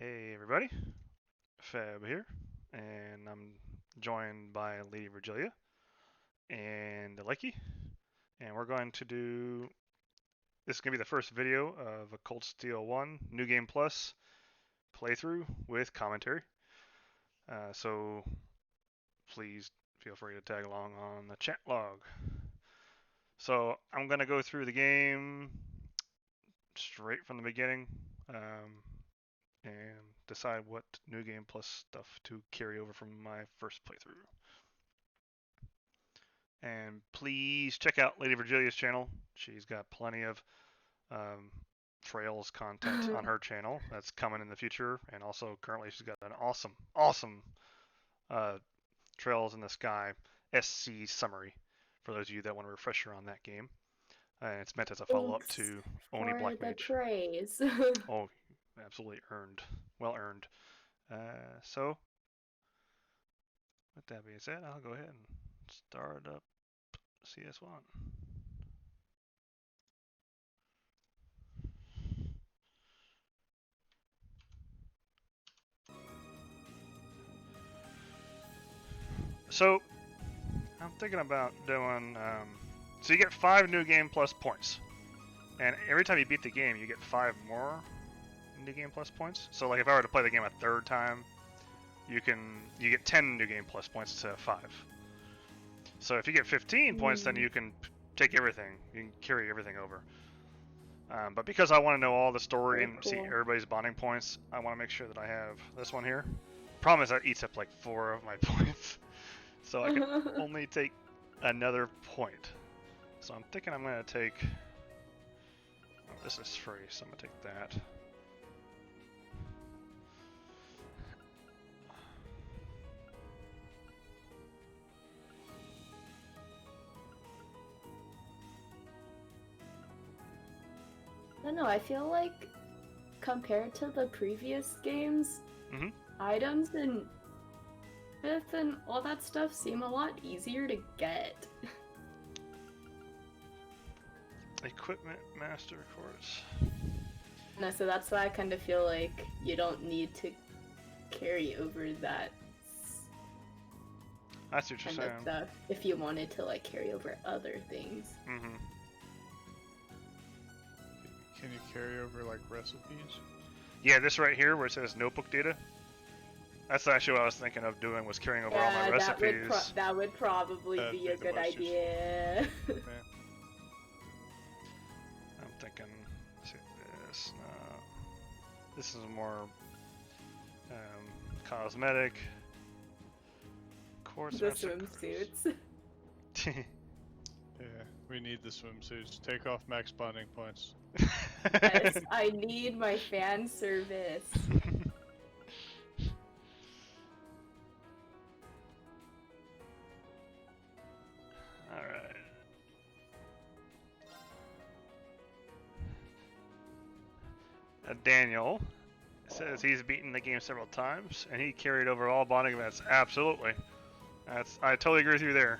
Hey everybody, Fab here, and I'm joined by LadyVirgilia and Aleky, and we're going to do. This is going to be the first video of a Cold Steel 1 New Game Plus playthrough with commentary. So please feel free to tag along on the chat log. So I'm going to go through the game straight from the beginning. And decide what New Game Plus stuff to carry over from my first playthrough. And please check out LadyVirgilia's channel. She's got plenty of Trails content on her channel that's coming in the future. And also currently she's got an awesome Trails in the Sky SC summary for those of you that want a refresher on that game. And it's meant as a follow-up to Oni for Black the Mage. praise. Oh, absolutely earned. Well earned. So, with that being said, I'll go ahead and start up CS1. So, I'm thinking about doing. So you get 5 New Game Plus points, and every time you beat the game, you get 5 more New Game Plus points. So, like if I were to play the game a third time, you get 10 New Game Plus points instead of 5. So if you get 15 points, then you can take everything. You can carry everything over. But because I want to know all the story and see everybody's bonding points, I want to make sure that I have this one here. Problem is that eats up like 4 of my points. So I can only take another point. So I'm thinking I'm going to take... Oh, this is free, so I'm going to take that. I don't know, I feel like compared to the previous games, items in 5th and all that stuff seem a lot easier to get. Equipment Master Course. No, so that's why I kind of feel like you don't need to carry over that. I see what you're saying. Stuff if you wanted to like carry over other things. Can you carry over like recipes? Yeah, this right here where it says notebook data. That's actually what I was thinking of doing, was carrying over all my recipes. That would probably be a good idea. Yeah. I'm thinking, let's see this. No. This is more cosmetic. Course the swimsuits. Yeah, we need the swimsuits. Take off max bonding points. Yes, I need my fan service. Alright. Daniel says he's beaten the game several times and he carried over all bonding events. Absolutely. I totally agree with you there.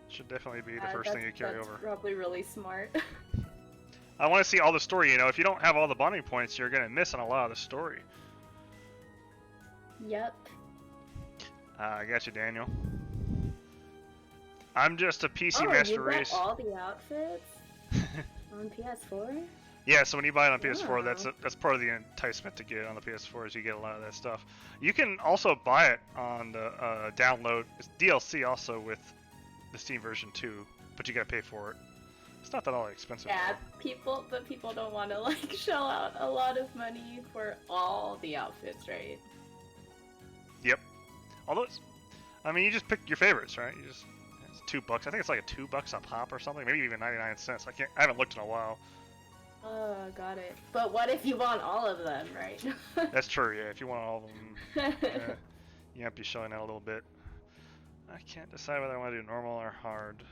Should definitely be the first thing you carry over. That's probably really smart. I want to see all the story, you know. If you don't have all the bonding points, you're going to miss on a lot of the story. Yep. I got you, Daniel. I'm just a PC Master Race. You get all the outfits on PS4? Yeah, so when you buy it on PS4, that's part of the enticement to get it on the PS4 is you get a lot of that stuff. You can also buy it on the download. It's DLC also with the Steam version too, but you gotta pay for it. It's not that all expensive. Yeah, people don't want to like shell out a lot of money for all the outfits, right? Yep. Although it's, I mean, you just pick your favorites, right? You just, it's $2. I think it's like $2 a pop or something, maybe even 99 cents. I haven't looked in a while. Oh, got it. But what if you want all of them, right? That's true, yeah. If you want all of them, you have to be showing out a little bit. I can't decide whether I want to do normal or hard.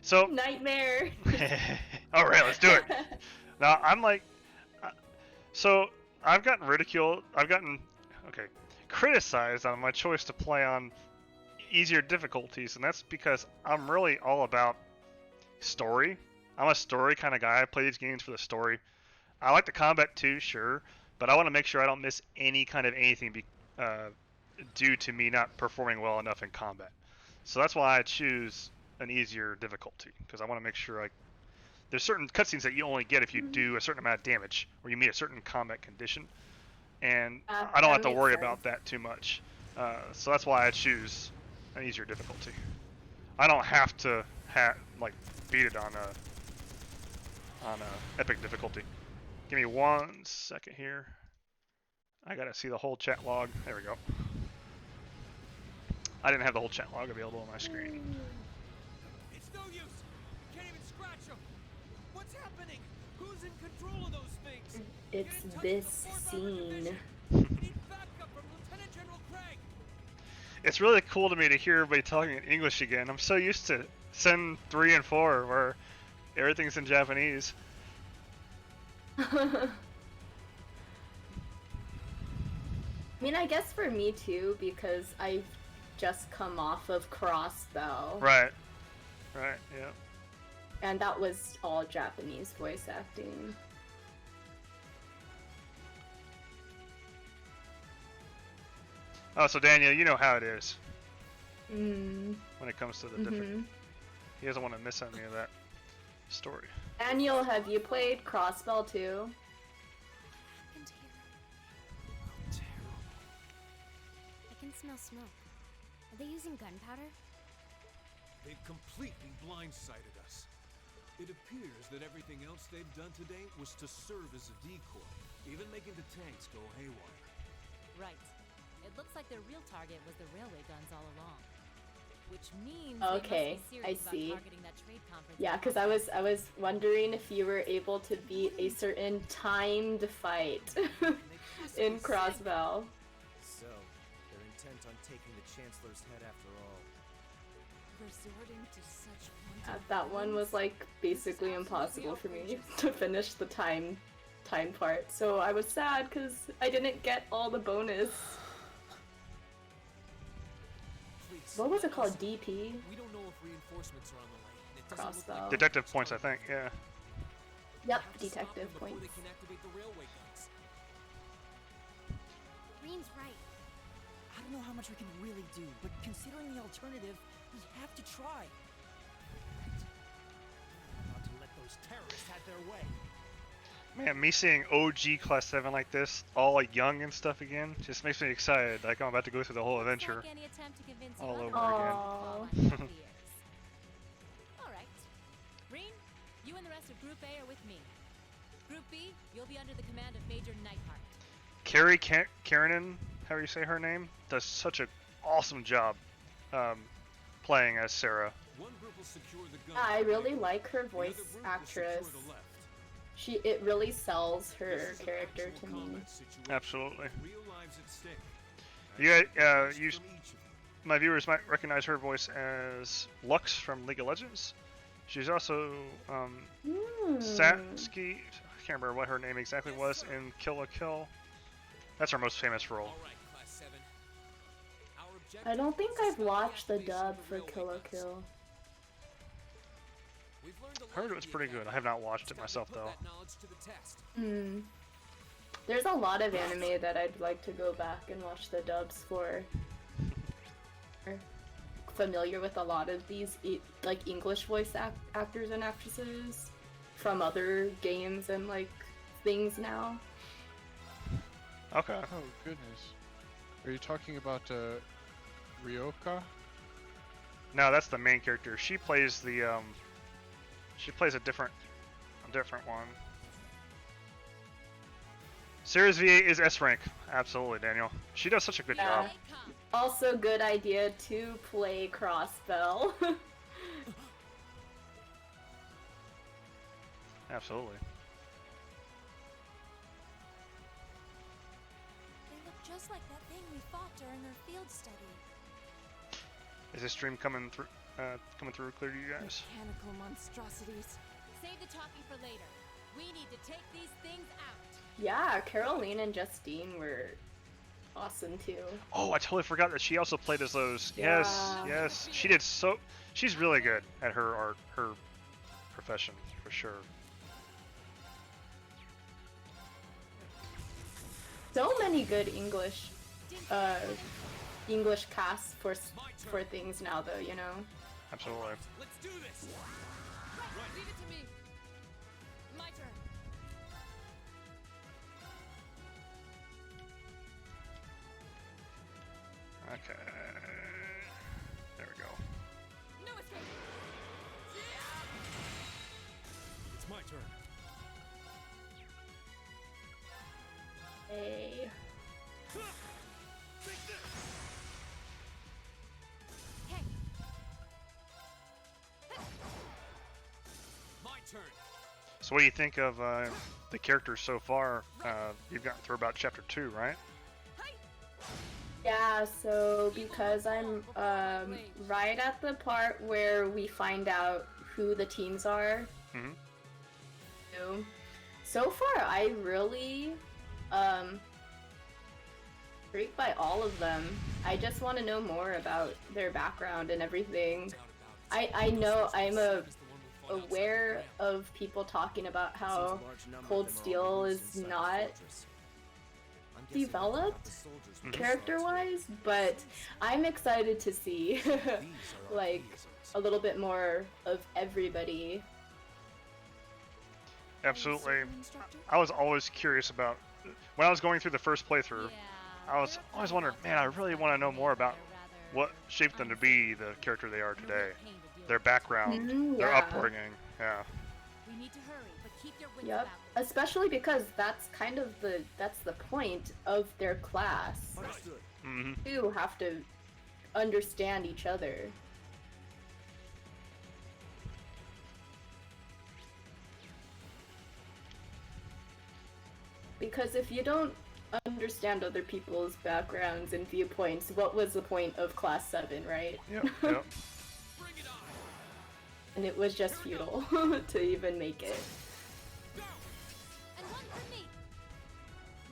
So Nightmare. All right, let's do it. Now I'm like, so I've gotten ridiculed. Criticized on my choice to play on easier difficulties, and that's because I'm really all about story. I'm a story kind of guy. I play these games for the story. I like the combat too, sure, but I want to make sure I don't miss any kind of anything due to me not performing well enough in combat. So that's why I choose an easier difficulty, because I want to make sure there's certain cutscenes that you only get if you do a certain amount of damage or you meet a certain combat condition, and I don't have to worry about that too much. So that's why I choose an easier difficulty. I don't have to beat it on a epic difficulty. Give me 1 second here. I gotta see the whole chat log. There we go. I didn't have the whole chat log available on my screen. It's no use. Can't even scratch them. What's happening? Who's in control of those things? It's this scene. Need backup from Lieutenant General Craig. It's really cool to me to hear everybody talking in English again. I'm so used to Sen 3 and 4 where everything's in Japanese. I mean, I guess for me too, because I've just come off of Crossbell. Right. Right, yeah. And that was all Japanese voice acting. Oh, so Daniel, you know how it is. Mm. When it comes to the different... He doesn't want to miss any of that story. Daniel, have you played Crossbell too? What happened here? Terrible. I can smell smoke. Are they using gunpowder? They've completely blindsided us. It appears that everything else they've done today was to serve as a decoy, even making the tanks go haywire. Right. It looks like their real target was the railway guns all along. Which means okay, they I must be serious see. about targeting that trade conference. Yeah, because I was wondering if you were able to beat a certain timed fight in Crossbell. So, they're intent on taking the Chancellor's head after all. Resorting to such That one was like basically impossible for me to finish the time part. So I was sad because I didn't get all the bonus. What was it called? DP? We don't know if reinforcements are on the way, and it doesn't look Crossbell. like Detective points, I think, yeah. Yep, have to stop detective them before points. they can activate the railway guns. Green's right. I don't know how much we can really do, but considering the alternative, we have to try. Not to let those terrorists have their way. Man, me seeing OG Class 7 like this, all like young and stuff again, just makes me excited. Like I'm about to go through the whole adventure Like any attempt to convince you all over otherwise. again. Aww. Alright. Green, you and the rest of Group A are with me. Group B, you'll be under the command of Major Nightheart. Carrie Karanen, how do you say her name, does such an awesome job playing as Sarah. One group will secure the gun. I really like her The other voice group will actress. secure the left. It really sells her This is an character actual to me. combat situation. Absolutely. Real lives at stake. You, Actions you, from each of them. my viewers might recognize her voice as Lux from League of Legends. She's also Satsuki, I can't remember what her name exactly was in Kill la Kill. That's her most famous role. All right, Class 7. Our objective I don't think is to I've stop the watched the activation dub of the for railway Kill la guns. Kill. We've learned a lot Heard it of was the pretty attack. good. I have not watched it It's time to myself put though. that knowledge to the test. There's a lot of anime that I'd like to go back and watch the dubs for. Familiar with a lot of these like English voice actors and actresses from other games and like things now. Okay. Oh goodness. Are you talking about Ryoka? No, that's the main character. She plays the she plays a different one. Sarah's VA is S rank. Absolutely, Daniel. She does such a good job. Also, good idea to play Crossbell. Absolutely. They look just like that thing we fought during our field study. Is this stream coming through clear to you guys? Mechanical monstrosities. Save the talking for later. We need to take these things out. Yeah, Caroline and Justine were awesome too. Oh, I totally forgot that she also played as those. Yeah. Yes. She did so. She's really good at her art, her profession for sure. so many good English casts for things now, though. You know. Absolutely. Let's do this. Right, leave it to me. My turn. Okay. There we go. No escape. It's my turn. Hey. Take this. Hey. My turn. So what do you think of the characters so far? You've gotten through about chapter 2, right? Yeah, so because I'm right at the part where we find out who the teams are. Mm-hmm. So far, I really intrigued by all of them. I just want to know more about their background and everything. I know I'm aware of people talking about how Cold Steel is not developed character-wise, but I'm excited to see like a little bit more of everybody. Absolutely. I was always curious about, when I was going through the first playthrough, I was always wondering, man, I really want to know more about what shaped them to be the character they are today. Their background, their upbringing, yeah. We need to hurry, but keep your wits Yep. about you. Especially because that's kind of the point of their class. Understood. Mm-hmm. You have to understand each other. Because if you don't understand other people's backgrounds and viewpoints, what was the point of Class 7, right? Yep, yep. Bring it on. And it was just futile to even make it. And one for me.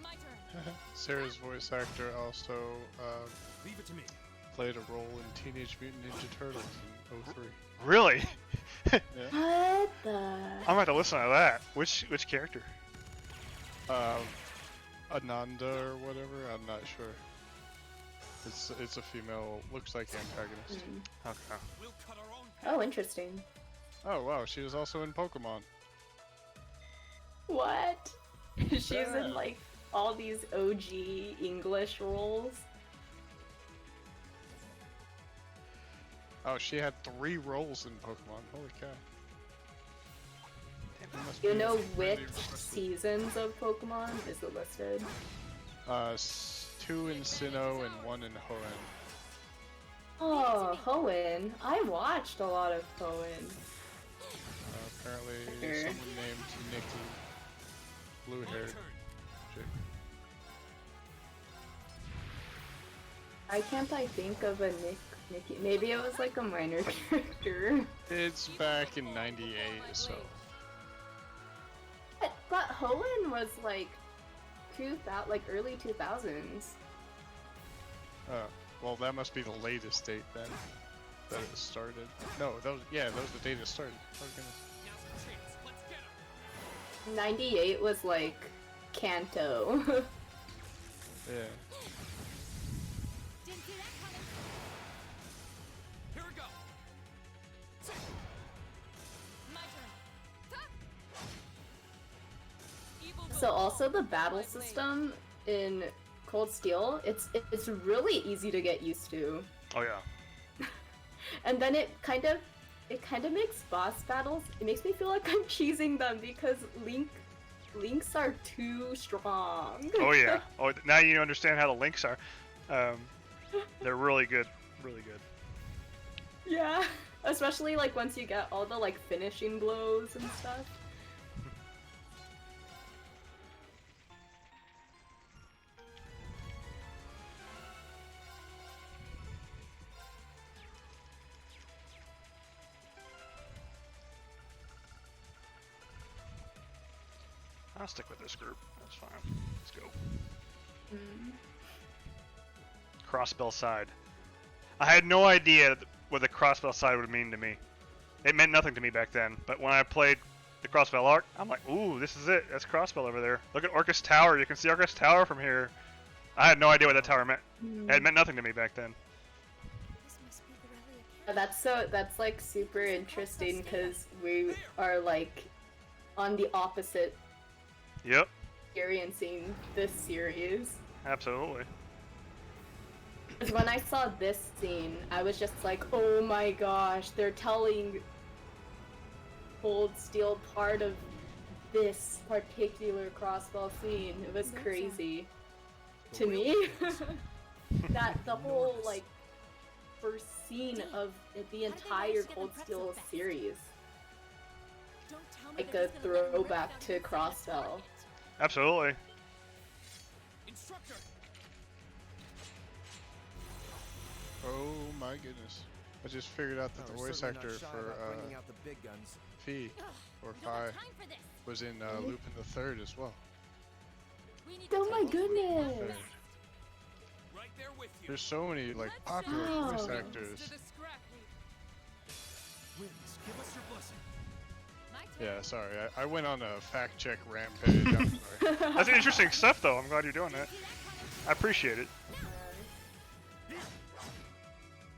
My turn. Sarah's voice actor also Leave it to me. played a role in Teenage Mutant Ninja Turtles in 03. Really? Yeah. What the? I'm about to listen to that. Which character? Ananda or whatever, I'm not sure. It's a female, looks like antagonist. Okay. We'll cut our own Oh, interesting. Oh wow, she was also in Pokemon. What? She's in like all these OG English roles. Oh, she had 3 roles in Pokemon. Holy cow. You know which seasons of Pokemon is it listed? 2 in Sinnoh and 1 in Hoenn. Oh, Hoenn. I watched a lot of Hoenn. Apparently Sure. someone named Nikki, blue-haired chick. Why can't I think of a Nikki? Maybe it was like a minor character. It's back in '98, so. But Hoenn was like early 2000s. Well, that must be the latest date then that it started. No, that was the date it started. Oh goodness. Now's our chance. Let's get him. 98 was like Kanto. Yeah. Didn't see that coming. Here we go. My turn. Evil will So also the fall battle by blade. system in Cold Steel, it's really easy to get used to. Oh yeah. And then it kind of makes boss battles. It makes me feel like I'm cheesing them because links are too strong. Oh yeah. Oh, now you understand how the links are. They're really good. Really good. Yeah, especially like once you get all the like finishing blows and stuff. I'll stick with this group. That's fine. Let's go. Crossbell side. I had no idea what the Crossbell side would mean to me. It meant nothing to me back then, but when I played the Crossbell arc. I'm like, ooh, this is it. That's Crossbell over there. Look at Orcus Tower. You can see Orcus Tower from here. I had no idea what that tower meant. It meant nothing to me back then. This must be the That's like super interesting because we are like on the opposite Yep. experiencing this series. Absolutely. Because when I saw this scene, I was just like, oh my gosh, they're telling Cold Steel part of this particular Crossbell scene. It was crazy to me. That the whole like first scene of the entire Cold Steel series, like a throwback to Crossbell. Absolutely. Instructor. Oh my goodness. I just figured out that the voice actor for out the big guns. Fi, or Fi, was in Lupin the Third as well. Oh my goodness! Right there with you. There's so many like popular voice actors. Winds, give us your blessing. Yeah, sorry, I went on a fact check rampage. I'm sorry. That's interesting stuff, though. I'm glad you're doing that. I appreciate it.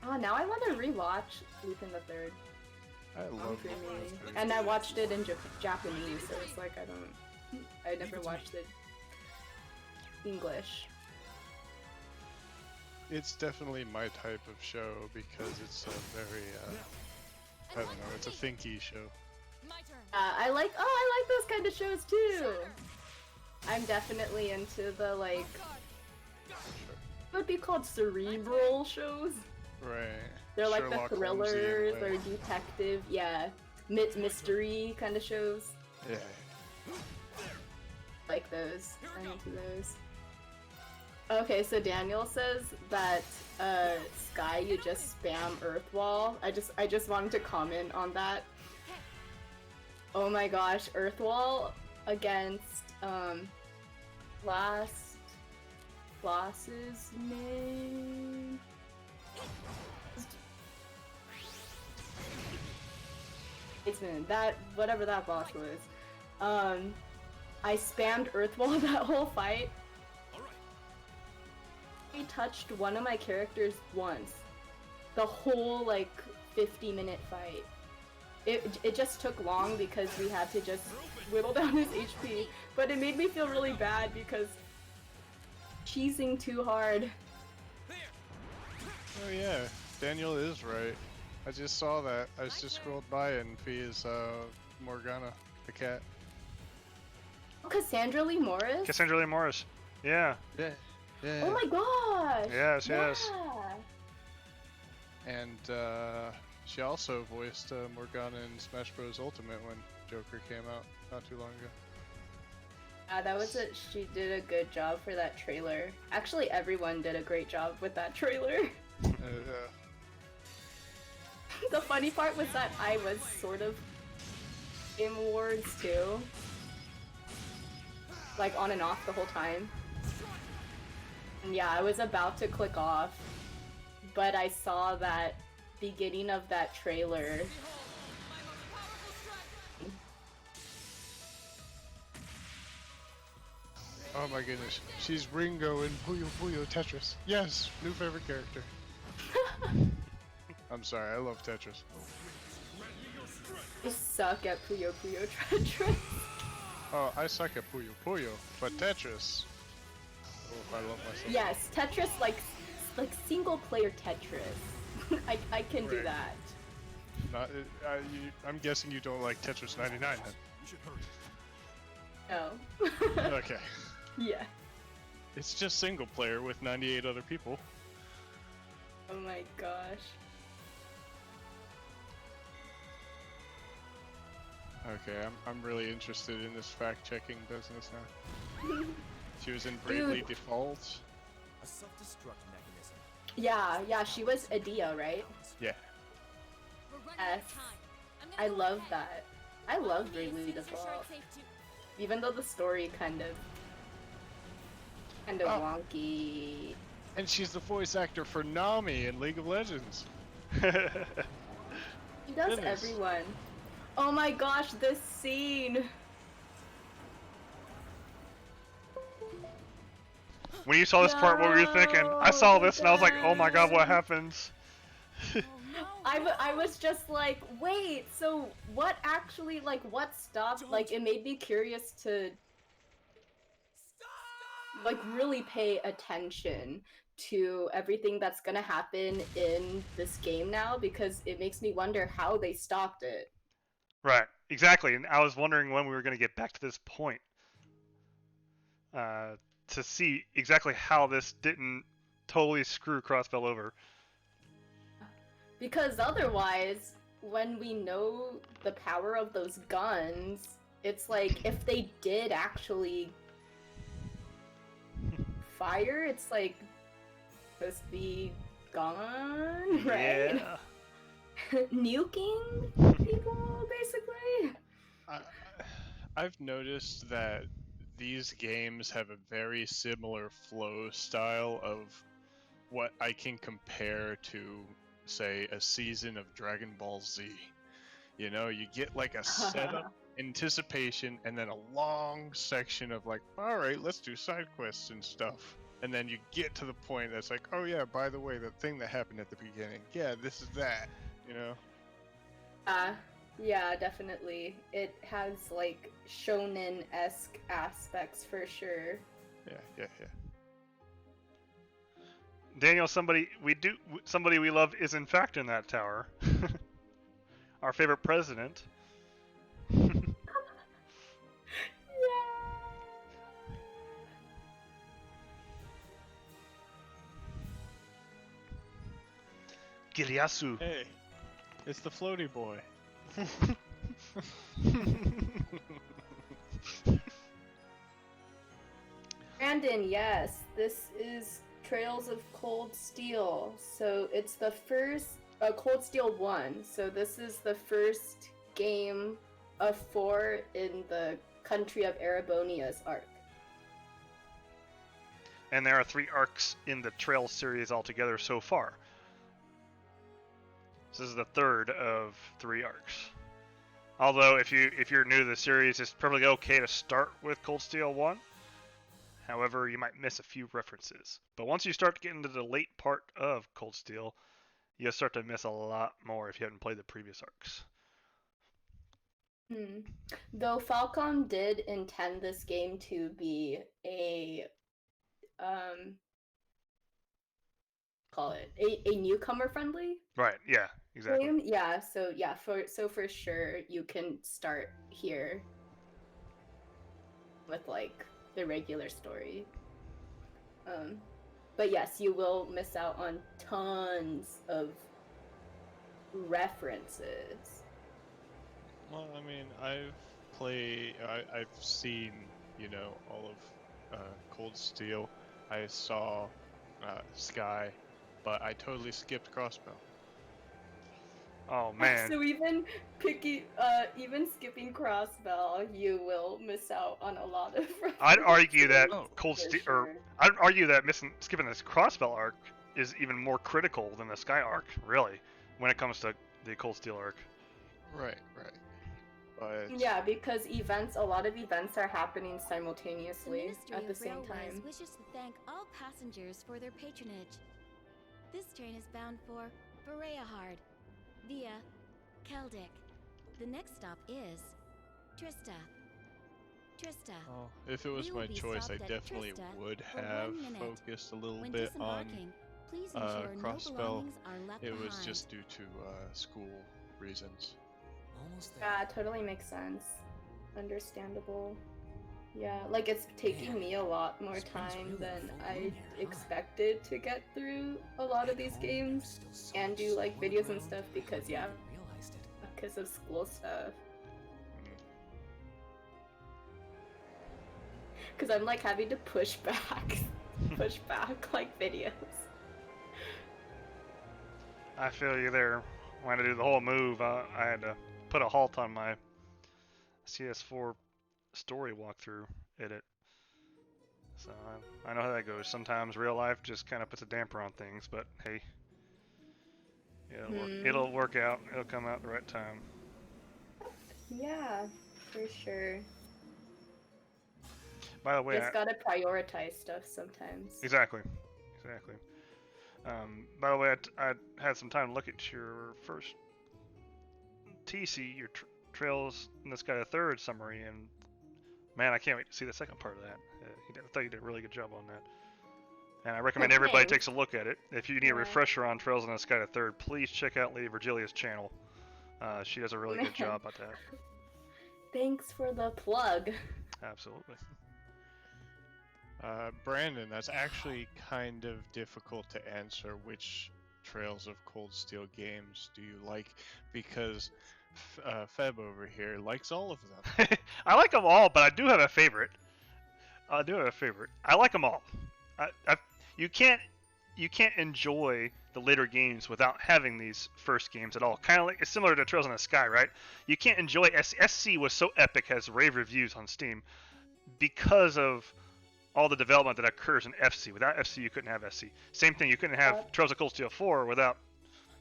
Oh, now I want to rewatch Lupin the Third. I love Dreaming. And I watched it in Japanese, so it's like I never watched it English. It's definitely my type of show because it's a very, I don't know, it's a thinky show. I like those kind of shows too. I'm definitely into the like, what would be called cerebral shows. Right. They're like Sherlock the Holmes-y thrillers in a way. or detective, yeah, mystery kind of shows. Yeah. Like those. I'm into those. Okay, so Daniel says that Sky, you just spam Earthwall. I just wanted to comment on that. Oh my gosh, Earthwall against boss's name. That whatever that boss was. I spammed Earthwall that whole fight. I touched one of my characters once. The whole like 50-minute fight. It just took long because we had to just whittle down his HP, but it made me feel really bad because cheesing too hard. Oh yeah, Daniel is right. I just saw that. I just scrolled by and Fi is Morgana, the cat. Oh, Cassandra Lee Morris? Cassandra Lee Morris. Yeah. Yeah. Yeah. Oh my gosh! Yes, yes. Yeah. And she also voiced Morgana in Smash Bros. Ultimate when Joker came out not too long ago. That was it. She did a good job for that trailer. Actually, everyone did a great job with that trailer. The funny part was that I was sort of in Words too. Like on and off the whole time. And yeah, I was about to click off, but I saw that beginning of that trailer. Oh my goodness. She's Ringo in Puyo Puyo Tetris. Yes, new favorite character. I'm sorry, I love Tetris. I suck at Puyo Puyo Tetris. Oh, I suck at Puyo Puyo, but Tetris. Oh, I love myself. Yes, Tetris like single player Tetris. I can do Right. that. Not, I'm guessing you don't like Tetris 99 then. You should hurry. No. Okay. Yeah. It's just single player with 98 other people. Oh my gosh. Okay, I'm really interested in this fact-checking business now. She was in Bravely Dude. Default. A self-destruct mechanism. Yeah, she was Adia, right? Yeah. We're running out Yes. of time. I'm I gonna go love ahead. that. I love Follow me and Bravely see Mr. Default. Shark safe too. Even though the story kind of Oh. wonky. And she's the voice actor for Nami in League of Legends. She does Goodness. everyone. Oh my gosh, this scene! When you saw this part, what were you thinking? I saw this and I was like, oh my god, what happens? I was just like, wait, so what actually, like, what stopped? Like, it made me curious to, like, really pay attention to everything that's gonna happen in this game now, because it makes me wonder how they stopped it. Right, exactly. And I was wondering when we were going to get back to this point to see exactly how this didn't totally screw Crossbell over. Because otherwise, when we know the power of those guns, it's like, if they did actually fire, it's like supposed to be gone, right? Yeah. Nuking people, basically. I've noticed that these games have a very similar flow style of what I can compare to, say, a season of Dragon Ball Z. You know, you get like a setup, anticipation, and then a long section of like, all right, let's do side quests and stuff. And then you get to the point that's like, oh yeah, by the way, the thing that happened at the beginning, yeah, this is that, you know? Yeah, definitely. It has, like, shonen-esque aspects for sure. Yeah. Daniel, somebody we love is in fact in that tower. Our favorite president. Gilyasu. Hey, it's the floaty boy. Brandon, yes, this is Trails of Cold Steel. So it's the first, Cold Steel 1. So this is the first game of 4 in the Country of Erebonia's arc. And there are 3 arcs in the Trail series altogether so far. This is the 3rd of 3 arcs. Although if you're new to the series, it's perfectly okay to start with Cold Steel 1. However, you might miss a few references. But once you start to get into the late part of Cold Steel, you'll start to miss a lot more if you haven't played the previous arcs. Though Falcom did intend this game to be a a newcomer friendly. Right, yeah, exactly. Game. Yeah, so for sure you can start here with like the regular story. But yes, you will miss out on tons of references. Well, I mean, I've seen, you know, all of Cold Steel. I saw Sky, but I totally skipped Crossbell. Oh man. So even skipping Crossbell, you will miss out on a lot of references. I'd argue that Cold Steel, or I'd argue that skipping this Crossbell arc is even more critical than the Sky arc, really, when it comes to the Cold Steel arc. Right. But yeah, because a lot of events are happening simultaneously at the same time. The wishes to thank all passengers for their patronage. This train is bound for Bereyahard via Keldic. The next stop is Trista. Oh, if it was my choice, I definitely would have focused a little bit on Crossbell. It was just due to school reasons. Yeah, totally makes sense. Understandable. Yeah, like it's taking me a lot more time than I expected to get through a lot of these games and do like videos and stuff because because of school stuff. Because I'm like having to push back like videos. I feel you there. When I do the whole move, I had to put a halt on my CS4 story walkthrough edit. So I know how that goes. Sometimes real life just kind of puts a damper on things, but hey, it'll work out. It'll come out at the right time. Yeah, for sure. By the way, Just gotta prioritize stuff sometimes. exactly. By the way, I had some time to look at your first TC, your Trails in the Sky the Third summary, and man, I can't wait to see the second part of that. I thought you did a really good job on that. And I recommend everybody takes a look at it. If you need a refresher on Trails in the Sky the Third, please check out LadyVirgilia's channel. She does a really good job at that. Thanks for the plug. Absolutely. Brandon, that's actually kind of difficult to answer. Which Trails of Cold Steel games do you like? Because Feb over here likes all of them. I like them all, but I do have a favorite. I like them all. You can't enjoy the later games without having these first games at all. Kind of like it's similar to Trails in the Sky, right? You can't enjoy SC was so epic, has rave reviews on Steam, because of all the development that occurs in FC. Without FC, you couldn't have SC. Same thing, you couldn't have Trails of Cold Steel 4 without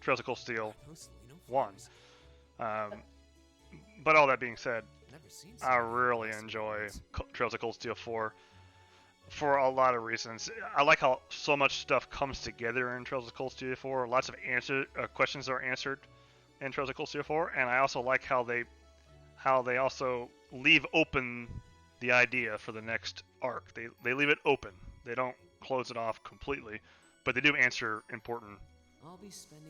Trails of Cold Steel 1. But all that being said, I really enjoy Trails of Cold Steel 4 for a lot of reasons. I like how so much stuff comes together in Trails of Cold Steel 4. Lots of questions are answered in Trails of Cold Steel 4, and I also like how they also leave open the idea for the next arc. They leave it open. They don't close it off completely, but they do answer important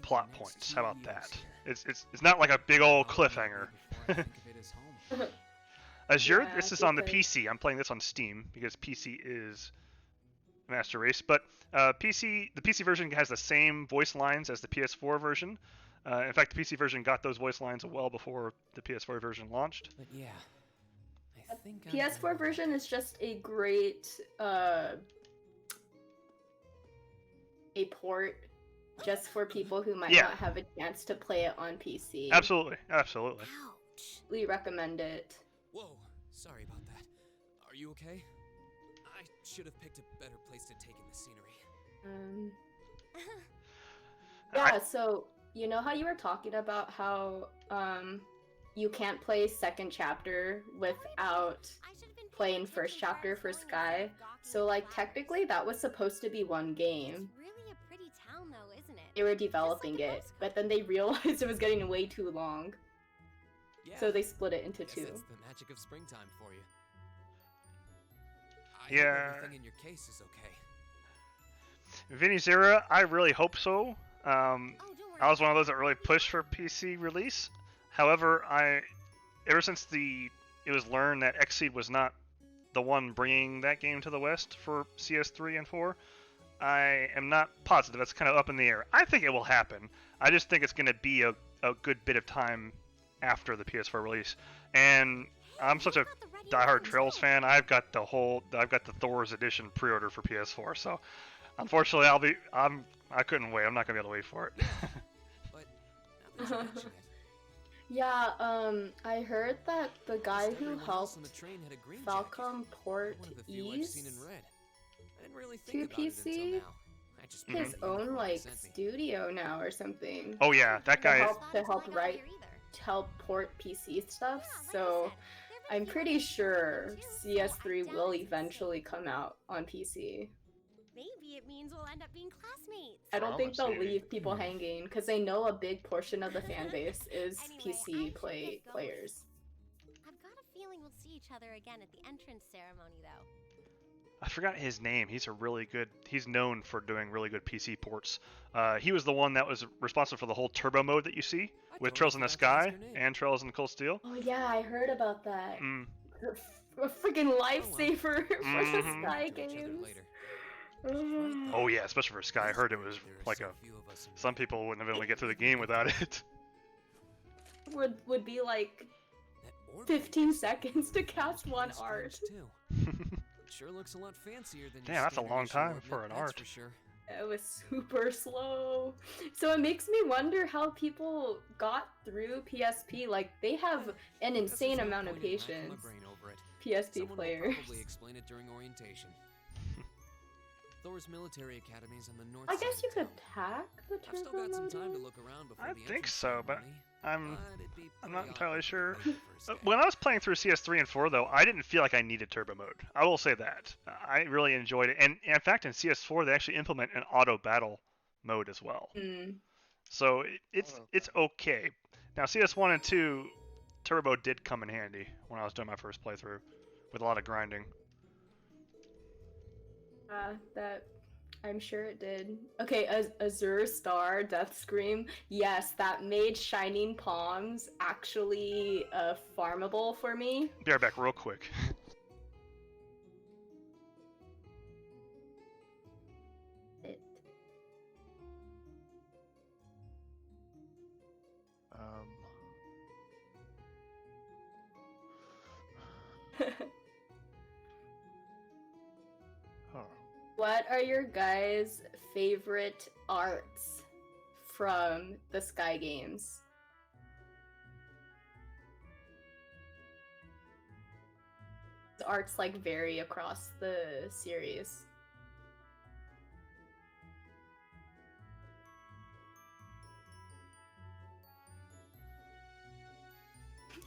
plot points. How about that? It's not like a big old cliffhanger. Azure, this is on the PC. I'm playing this on Steam because PC is Master Race, but the PC version has the same voice lines as the PS4 version. In fact, the PC version got those voice lines well before the PS4 version launched. But yeah, I think PS4 version is just a great a port just for people who might not have a chance to play it on PC. Absolutely. We recommend it. Whoa, sorry about that. Are you okay? I should have picked a better place to take in the scenery. Yeah, so you know how you were talking about how you can't play second chapter without playing first chapter for Sky? So like technically that was supposed to be one game. They were developing it, but then they realized it was getting way too long. Yeah, so they split it into two. That's the magic of springtime for you. Yeah. I hope everything in your case is okay. Vinny Zera, I really hope so. I was one of those that really pushed for PC release. However, ever since it was learned that Xseed was not the one bringing that game to the West for CS3 and 4, I am not positive. It's kind of up in the air. I think it will happen. I just think it's going to be a good bit of time after the PS4 release. And I'm such a diehard Trails fan. I've got the Thor's edition pre-order for PS4. So, unfortunately, I couldn't wait. I'm not going to be able to wait for it. Yeah, I heard that the guy who helped Falcom port Ease to PC, his own like studio now or something. Oh yeah, that guy to help port PC stuff. So I'm pretty sure CS3 will eventually come out on PC. Maybe it means we'll end up being classmates. I don't think they'll leave people hanging because they know a big portion of the fan base is PC players. I've got a feeling we'll see each other again at the entrance ceremony, though. I forgot his name. He's known for doing really good PC ports. He was the one that was responsible for the whole turbo mode that you see with Trails in the Sky and Trails in the Cold Steel. Oh yeah, I heard about that. A freaking lifesaver for the Sky games. Oh yeah, especially for Sky. I heard it was like some people wouldn't have been able to get through the game without it. Would be like 15 seconds to cast one art. Sure looks a lot fancier than damn, that's a long time for an art. For sure. It was super slow. So it makes me wonder how people got through PSP. Like, they have an insane amount of patience. PSP players. Probably explain it during orientation. Thor's military academy is on the north I guess side you of could town. hack the turbo I've still got some mode time to in? look around before I the think entrance so, but ceremony. I'm not entirely sure. for a first day. When I was playing through CS3 and 4, though, I didn't feel like I needed turbo mode. I will say that. I really enjoyed it. And in fact, in CS4, they actually implement an auto battle mode as well. So it's okay. Now, CS1 and 2, turbo did come in handy when I was doing my first playthrough with a lot of grinding. That I'm sure it did. Okay, Azure Star, Death Scream. Yes, that made Shining Palms actually farmable for me. Be right back real quick. What are your guys' favorite arts from the Sky games? The arts like vary across the series.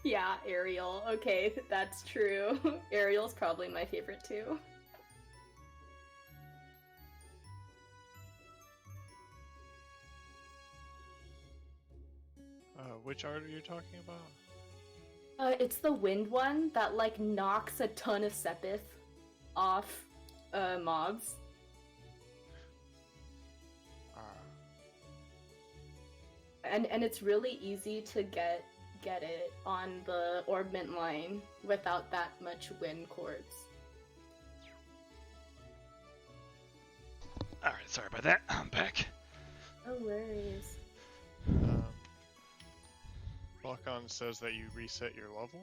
Yeah, Ariel. Okay, that's true. Ariel's probably my favorite too. Which art are you talking about? It's the wind one that like knocks a ton of Sepith off mobs. And it's really easy to get it on the Orbment line without that much wind cords. Alright, sorry about that. I'm back. No worries. Balkan says that you reset your level.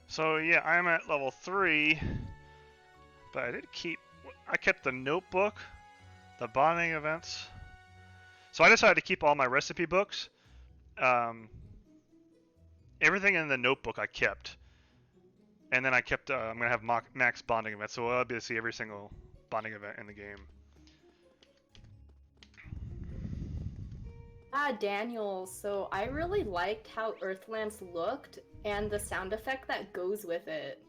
So yeah, I'm at level 3, but I kept the notebook, the bonding events. So I decided to keep all my recipe books. Everything in the notebook I kept. And then I kept, I'm going to have max bonding events, so I'll be able to see every single bonding event in the game. Daniel, so I really liked how Earthlands looked and the sound effect that goes with it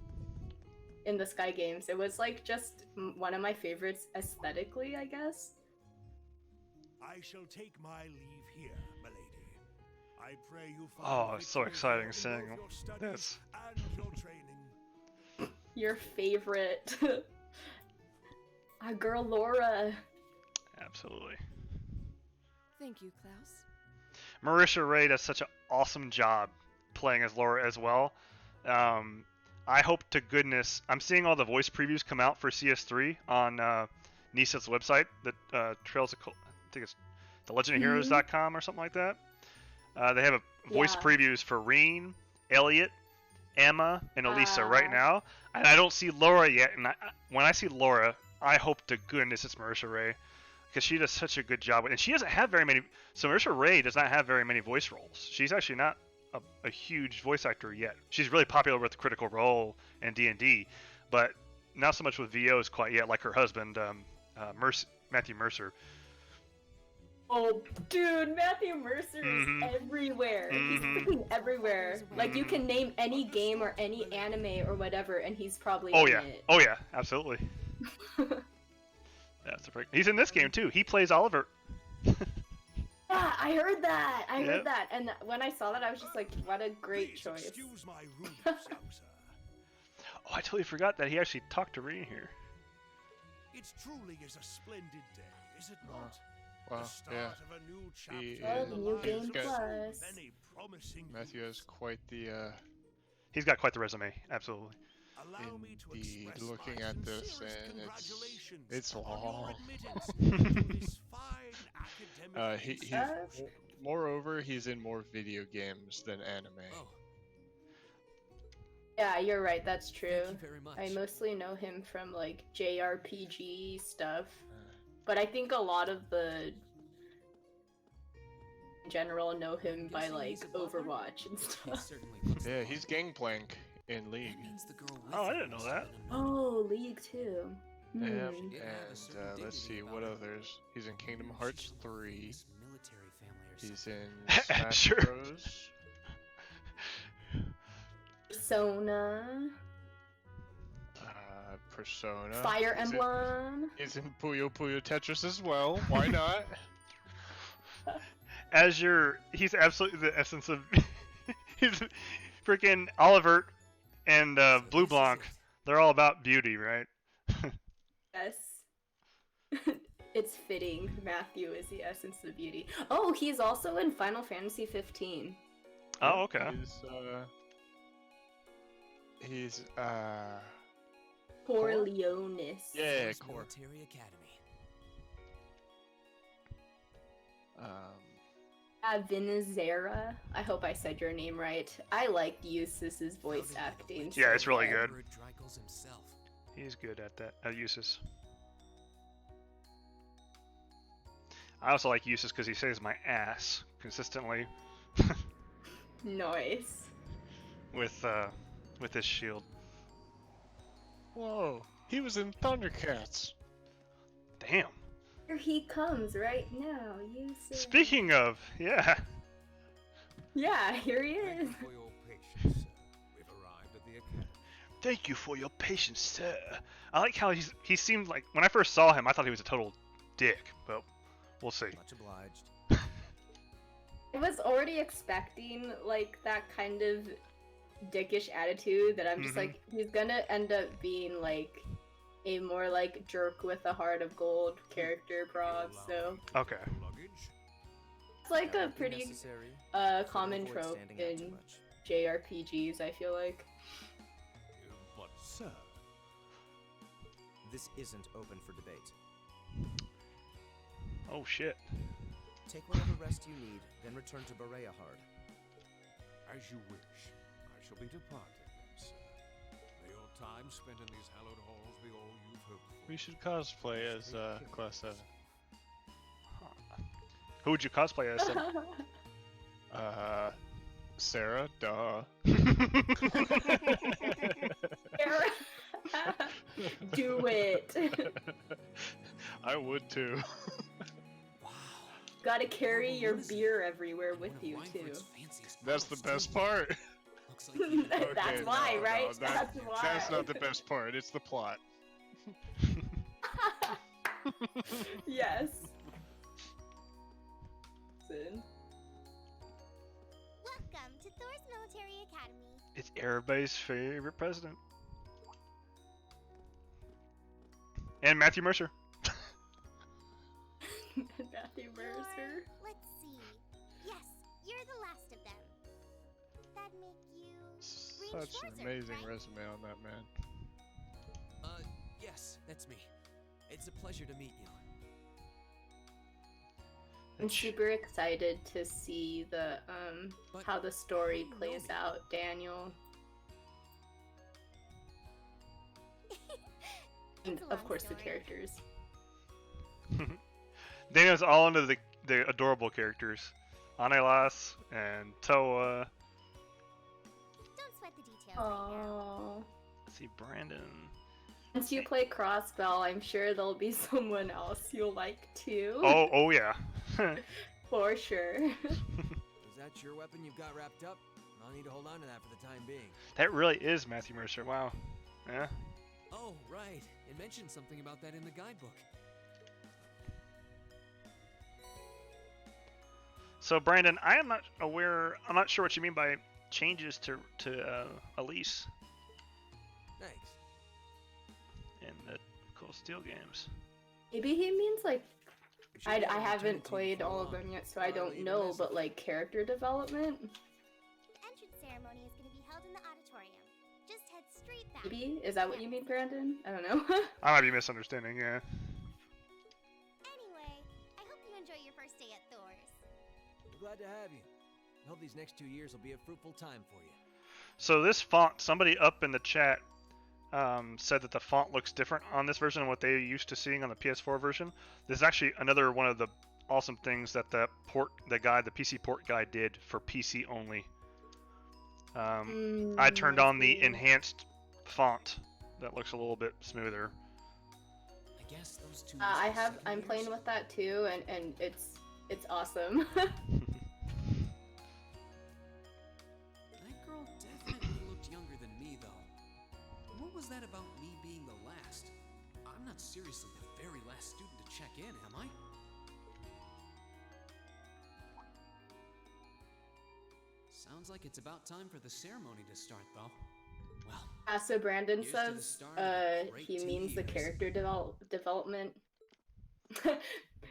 in the Sky games. It was like just one of my favorites aesthetically, I guess. I shall take my leave here, my lady. I pray you find Oh, it's so exciting seeing your studies this. and your training. Your favorite. Our girl Laura. Absolutely. Thank you, Klaus. Marisha Ray does such an awesome job playing as Laura as well. I hope to goodness, I'm seeing all the voice previews come out for CS3 on Nisa's website, the Trails of, I think it's thelegendofheroes.com or something like that. They have a voice previews for Reen, Elliot, Emma, and Elisa right now, and I don't see Laura yet. And when I see Laura, I hope to goodness it's Marisha Ray, because she does such a good job. And she doesn't have very many. So Marisha Ray does not have very many voice roles. She's actually not a huge voice actor yet. She's really popular with Critical Role and D&D, but not so much with VOs quite yet, like her husband, Matthew Mercer. Oh, dude, Matthew Mercer is everywhere. He's freaking everywhere. Like, you can name any game or any anime or whatever, and he's probably in it. Oh, yeah, absolutely. That's a break. He's in this game, too. He plays Oliver. Yeah, I heard that. I heard that. And when I saw that, I was just like, what a great choice. Excuse my rude Sousa. Oh, I totally forgot that he actually talked to Reen here. It truly is a splendid day, is it not? Well, the start of a new chapter. He Oh, the new game got- plus. Many promising Matthew has quite the He's got quite the resume, absolutely. Allow me to indeed. express Looking my at this, sincerest and congratulations it's on your long. admittance into this fine academic institution. Moreover, he's in more video games than anime. Oh, Yeah, you're right. That's true. thank you very much. I mostly know him from like JRPG stuff, but I think a lot of the in general know him by Guessing like he's a butler? Overwatch and He stuff. certainly looks Yeah, like he's one. Gangplank in League. That means the girl with Oh, I him didn't know must that. have been a nun. Oh, League too. Yep, It had a and certain let's dignity see about what her. others. He's in Kingdom She Hearts showed 3. this military military family or He's something. in Smash Sure. Bros. Persona. Persona. Fire He's Emblem. He's in Puyo Puyo Tetris as well. Why not? He's absolutely the essence of. He's freaking Oliver and Blue Blanc. They're all about beauty, right? Yes. It's fitting. Matthew is the essence of beauty. Oh, he's also in Final Fantasy 15. Oh, okay. He's Corleonis. Yeah, Force Core. Military Academy. Vinizera. I hope I said your name right. I liked Eustace's voice acting. Yeah, it's really good. Edward Drykel's himself. He's good at that. Eustace. I also like Eustace because he saves my ass consistently Nice. with his shield. Whoa, he was in Thundercats. Damn. Here he comes right now, Eustace. Speaking of, yeah. Yeah, here he is. Thank you for your patience, sir. We've arrived at the academy. Thank you for your patience, sir. I like how he seemed like when I first saw him, I thought he was a total dick, but we'll see. Much obliged. I was already expecting like that kind of dickish attitude that I'm just like, he's gonna end up being like a more like jerk with a heart of gold character prog, so Okay. Luggage? it's like That a would be pretty necessary, so that common avoid trope standing out too in much. JRPGs, I feel like. But, sir, This isn't open for debate. Oh shit. Take whatever rest you need, then return to Bereahard. as you wish. I shall be departed, then, sir. May your time spent in these hallowed halls be all you've hoped for. We should cosplay as Class 7. Who would you cosplay as? Sarah, duh. Do it. I would too. Wow. Gotta carry your beer everywhere with you too. That's the best part. Looks like That's Okay, why, no, right? no, That's why. That's not the best part. It's the plot. Yes. Listen. Welcome to Thor's Military Academy. It's everybody's favorite president. And Matthew Mercer. Matthew Mercer. Let's see. Yes, you're the last of them. That'd make you Green Such an Schwarzer, amazing right? resume on that man. Yes, that's me. It's a pleasure to meet you. I'm super excited to see the But how the story how do you plays know me? out, Daniel. And It's a of long course the story. characters. Daniel's all into the adorable characters. Anelas and Toa. Don't sweat the details right now. Oh. Let's see, Brandon. Once you play Crossbell, I'm sure there'll be someone else you'll like too. Oh yeah. For sure. Is that your weapon you've got wrapped up? I'll need to hold on to that for the time being. That really is Matthew Mercer. Wow. Yeah. Oh, right. It mentioned something about that in the guidebook. So Brandon, I'm not sure what you mean by changes to Elise Thanks. in the Cool Steel games. Maybe he means like We should I be able to haven't return to you played before all of long. them yet, so I I'll don't leave a know, message. but like character development? The entrance ceremony is going to be held in the auditorium. Just head straight back. Maybe? Is that what you mean, Brandon? I don't know. I might be misunderstanding. Yeah. Anyway, I hope you enjoy your first day at Thor's. We're glad to have you. I hope these next 2 years will be a fruitful time for you. So this font, somebody up in the chat said that the font looks different on this version than what they used to seeing on the PS4 version. This is actually another one of the awesome things that the PC port guy did for PC only. I turned on the enhanced font that looks a little bit smoother. I guess those two. I'm playing with that too, and it's it's awesome. That girl definitely looked younger than me, though. What was that about me being the last? I'm not seriously the very last student to check in, am I? Sounds like it's about time for the ceremony to start, though. Well, So Brandon here's to the says start of a great he 2 means the years. character development.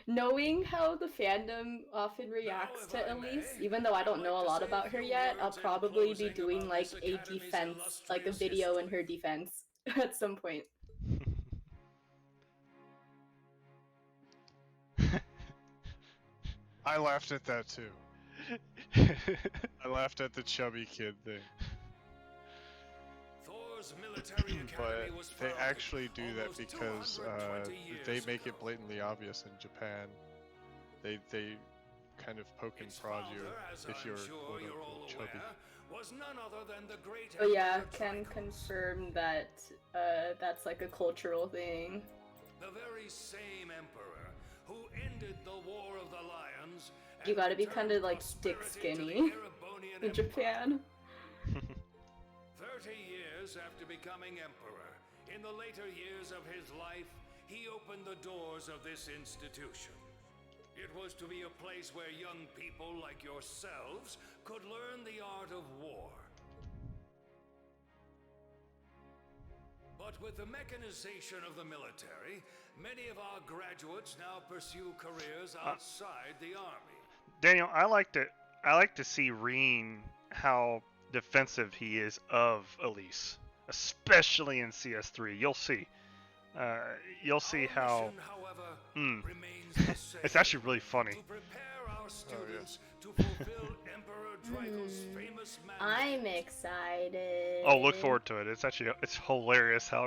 Knowing how the fandom often reacts to Elise, even though I don't know a lot about her yet, I'll probably be doing like a defense, like a video in her defense at some point. I laughed at that too. I laughed at the chubby kid thing. Thor's military But academy was they founded actually do that almost because 220 they years make it ago. blatantly obvious in Japan. They kind of poke and Its prod you founder, as if I'm you're sure quote you're all unquote chubby. aware, was none other than the great Oh yeah, Emperor can Tricos, confirm that that's like a cultural thing. the very same emperor who ended the War of the Lions. You and gotta be returned kind of like stick prosperity to the skinny Erebonian in Empire. Japan. 30 years after becoming emperor, in the later years of his life, he opened the doors of this institution. It was to be a place where young people like yourselves could learn the art of war. But with the mechanization of the military, many of our graduates now pursue careers outside the army. Daniel, I like to see Reen how defensive he is of Elise, especially in CS3. You'll see. You'll see Our how. mission, however, remains the same. It's actually really funny. To prepare our students to fulfill Emperor Draco's famous mandate. I'm excited. Oh, look forward to it. It's hilarious how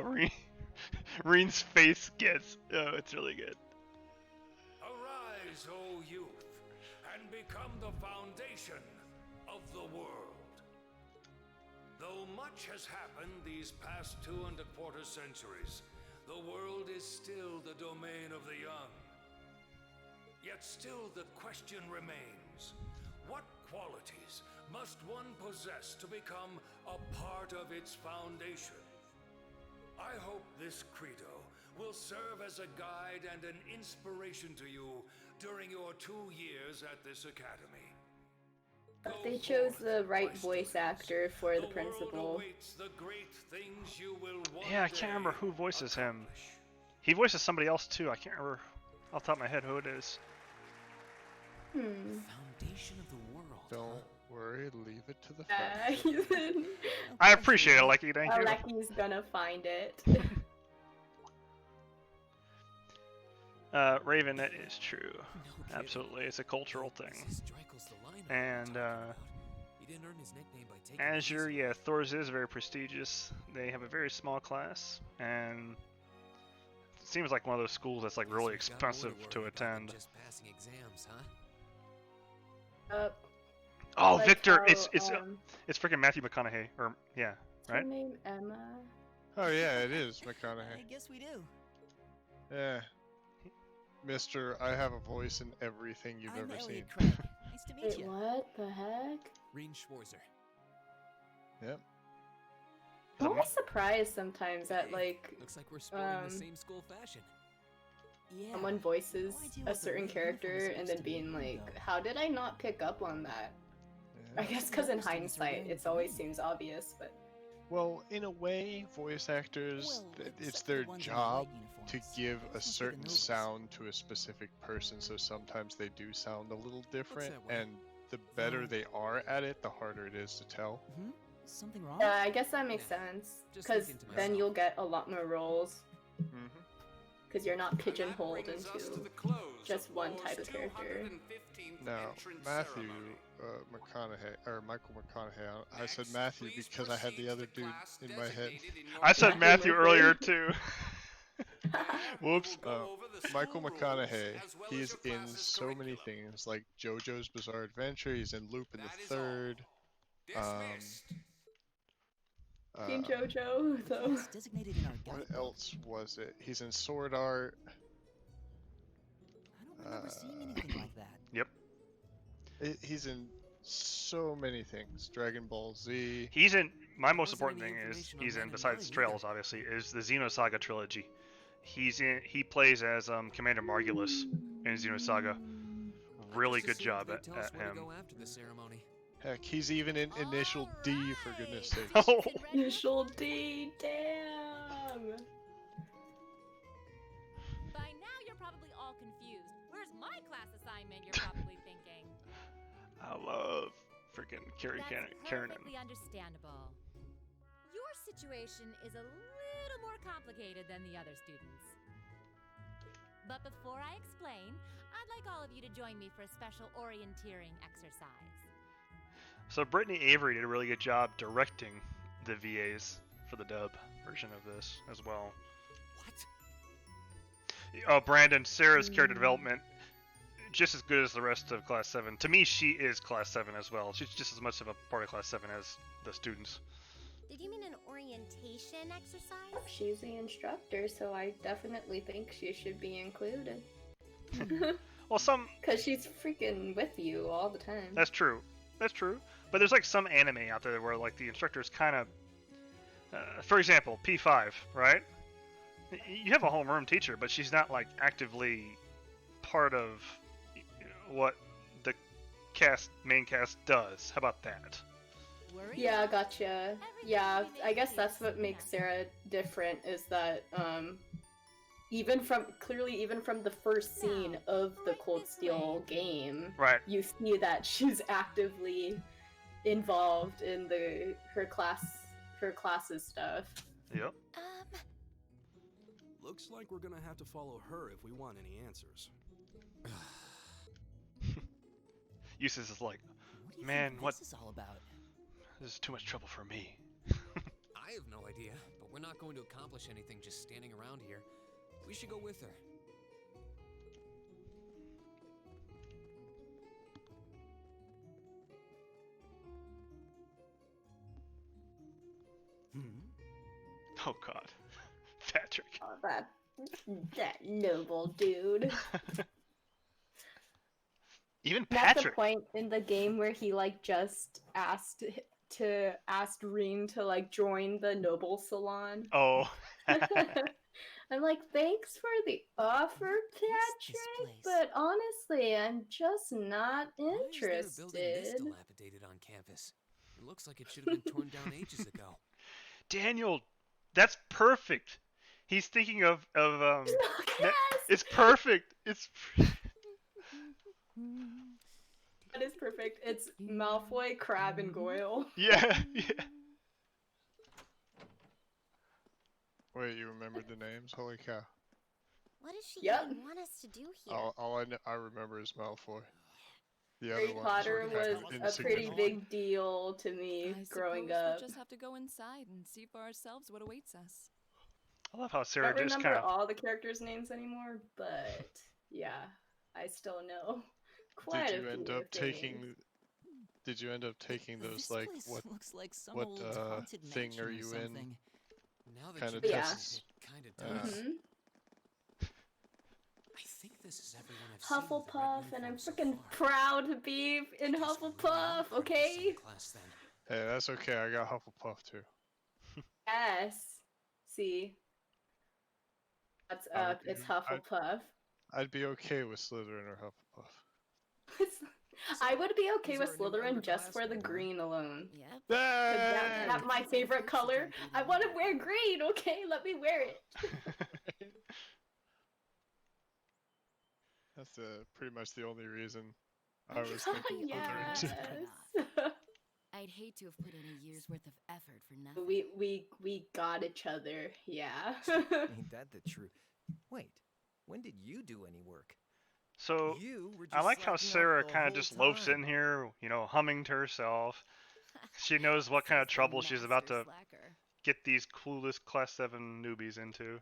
Reen's face gets. Oh, it's really good. Arise, O youth, and become the foundation of the world. Though much has happened these past 2.25 centuries, the world is still the domain of the young. Yet still the question remains, what qualities must one possess to become a part of its foundation? I hope this credo will serve as a guide and an inspiration to you during your 2 years at this academy. But they chose the right voice actor for the principal. Yeah, I can't remember who voices him. He voices somebody else too. I can't remember off the top of my head who it is. Foundation of the world. Don't worry, leave it to the fans. I appreciate it, Aleky. Thank you. Aleky's gonna find it. Raven, that is true. Absolutely, it's a cultural thing. And Azure, yeah, Thor's is very prestigious. They have a very small class, and it seems like one of those schools that's like really expensive to attend. Just passing exams, huh? Oh, like Victor, how, it's freaking Matthew McConaughey, or yeah, right? Her name Emma. Oh yeah, it is McConaughey. I guess we do. Yeah. Mister, I have a voice in everything you've I'm ever seen. Elliot Craig. Nice to meet Wait, you. what the heck? Reen Schwarzer. Yep. I'm always surprised sometimes that like Looks like we're sporting the same school fashion. Yeah. someone voices No idea a what the certain red character uniform is and then supposed to being mean, like, though. how did I not pick up on that? Yeah. I guess because in Most of us are hindsight, wearing it always blue. seems obvious, but Well, in a way, voice actors, Well, it's except for their the ones in the job white to uniforms. give Those a must be the certain nobles. sound to a specific person, so sometimes they do sound a little different, that way? and the better Oh. they are at it, the harder it is to tell. Hmm? Something wrong? yeah, I guess that makes Yeah, sense. just Because thinking to then myself. you'll get a lot more roles. Mm-hmm. Because you're not And that pigeonholed brings us to into the close just of one War's type of character. 215th Now, entrance Matthew ceremony. McConaughey, or Michael McConaughey, I said Next, Matthew please because I had proceed the to other dude class in my head. designated in your I said Matthew Matthew earlier McConaughey. too. Whoops. We will go over the Michael school rules McConaughey, as well he's as your in class's so many curriculum. things, like JoJo's Bizarre Adventure, he's in Lupin That the is all. Third. Dismissed. Team JoJo, The though. class designated in our What guidebook. else was it? He's in Sword Art. I don't remember seeing anything like that. He's in so many things. Dragon Ball Z. He's in. My There most wasn't important any thing is information on he's that in. in Besides mine Trails, either. obviously, is the Xenosaga trilogy. He's in. He plays as Commander Margulis in Xenosaga. I Really just good assumed job they'd tell us at where to him. go after the ceremony. Heck, he's even in Initial D, for goodness sakes. Oh. Initial D, damn. By now, you're probably all confused. Where's my class assignment? You're probably thinking. I love freaking Carrie That's Karen. perfectly understandable. Your situation is a little more complicated than the other students. But before I explain, I'd like all of you to join me for a special orienteering exercise. So Brittany Avery did a really good job directing the VAs for the dub version of this as well. What? Oh, Brandon, Sarah's character development just as good as the rest of Class 7. To me, she is Class 7 as well. She's just as much of a part of Class 7 as the students. Did you mean an orientation exercise? She's the instructor, so I definitely think she should be included. Well, Because she's freaking with you all the time. That's true. That's true. But there's like some anime out there where like the instructor's kind of, for example, P5, right? You have a homeroom teacher, but she's not like actively part of what the main cast does. How about that? Yeah, gotcha. Yeah, I guess that's what makes Sarah different, is that even from the first scene of the Cold Steel game, right, you see that she's actively involved in her class's stuff. Yep. Looks like we're gonna have to follow her if we want any answers. Eustace is like, What do you man, think what? this is all about? This is too much trouble for me. I have no idea, but we're not going to accomplish anything just standing around here. We should go with her. Oh God, Patrick. Oh, that noble dude. Even That's the Patrick. point in the game where he like just asked Reem to like join the noble salon. Oh. I'm like, thanks for the offer, Patrick, but honestly, I'm just not interested. Why is there a building this dilapidated on campus? It looks like it should have been torn down ages ago. Daniel, that's perfect. He's thinking of Yes! It's perfect. It's That is perfect. It's Malfoy, Crabbe, and Goyle. yeah. Wait, you remembered the names? Holy cow! What does she Yep. even want us to do here? All I remember is Malfoy. The Harry other ones Potter were kind was of a pretty insignificant. big deal to me growing up. We'll just have to go inside and see for ourselves what awaits us. I love how I Sarah don't just remember kind of. all the characters' names anymore, but yeah, I still know quite Did a you end few up taking? things. Did you end up taking those This like place what? looks like some what old haunted thing mansion are or you something. Now that Kinda you Yeah. tests. it kind of does. Mhm. I think this is everyone I've seen with the red Hufflepuff, and I'm uniforms so freaking far. proud to be in Guess we're really Hufflepuff, all part of the okay? same class then. Hey, that's okay. I got Hufflepuff too. Yes. See? That's I would it's be- Hufflepuff. I'd be okay with Slytherin or Hufflepuff. I would be okay These with are new Slytherin just for the underclassmen, huh? green alone. Yep. 'Cause That's Yay! my favorite color. I want to wear green, okay? Let me wear it. That's pretty much the only reason I was thinking Slytherin too. Yes. I'd hate to have put in a year's worth of effort for nothing. we got each other, yeah. Ain't that the truth? Wait, when did you do any work? So You were I just like how slacking off Sarah the kind of whole just loafs time. in here, humming to herself. She knows what kind of Says the trouble she's about master to slacker. get these clueless Class 7 newbies into.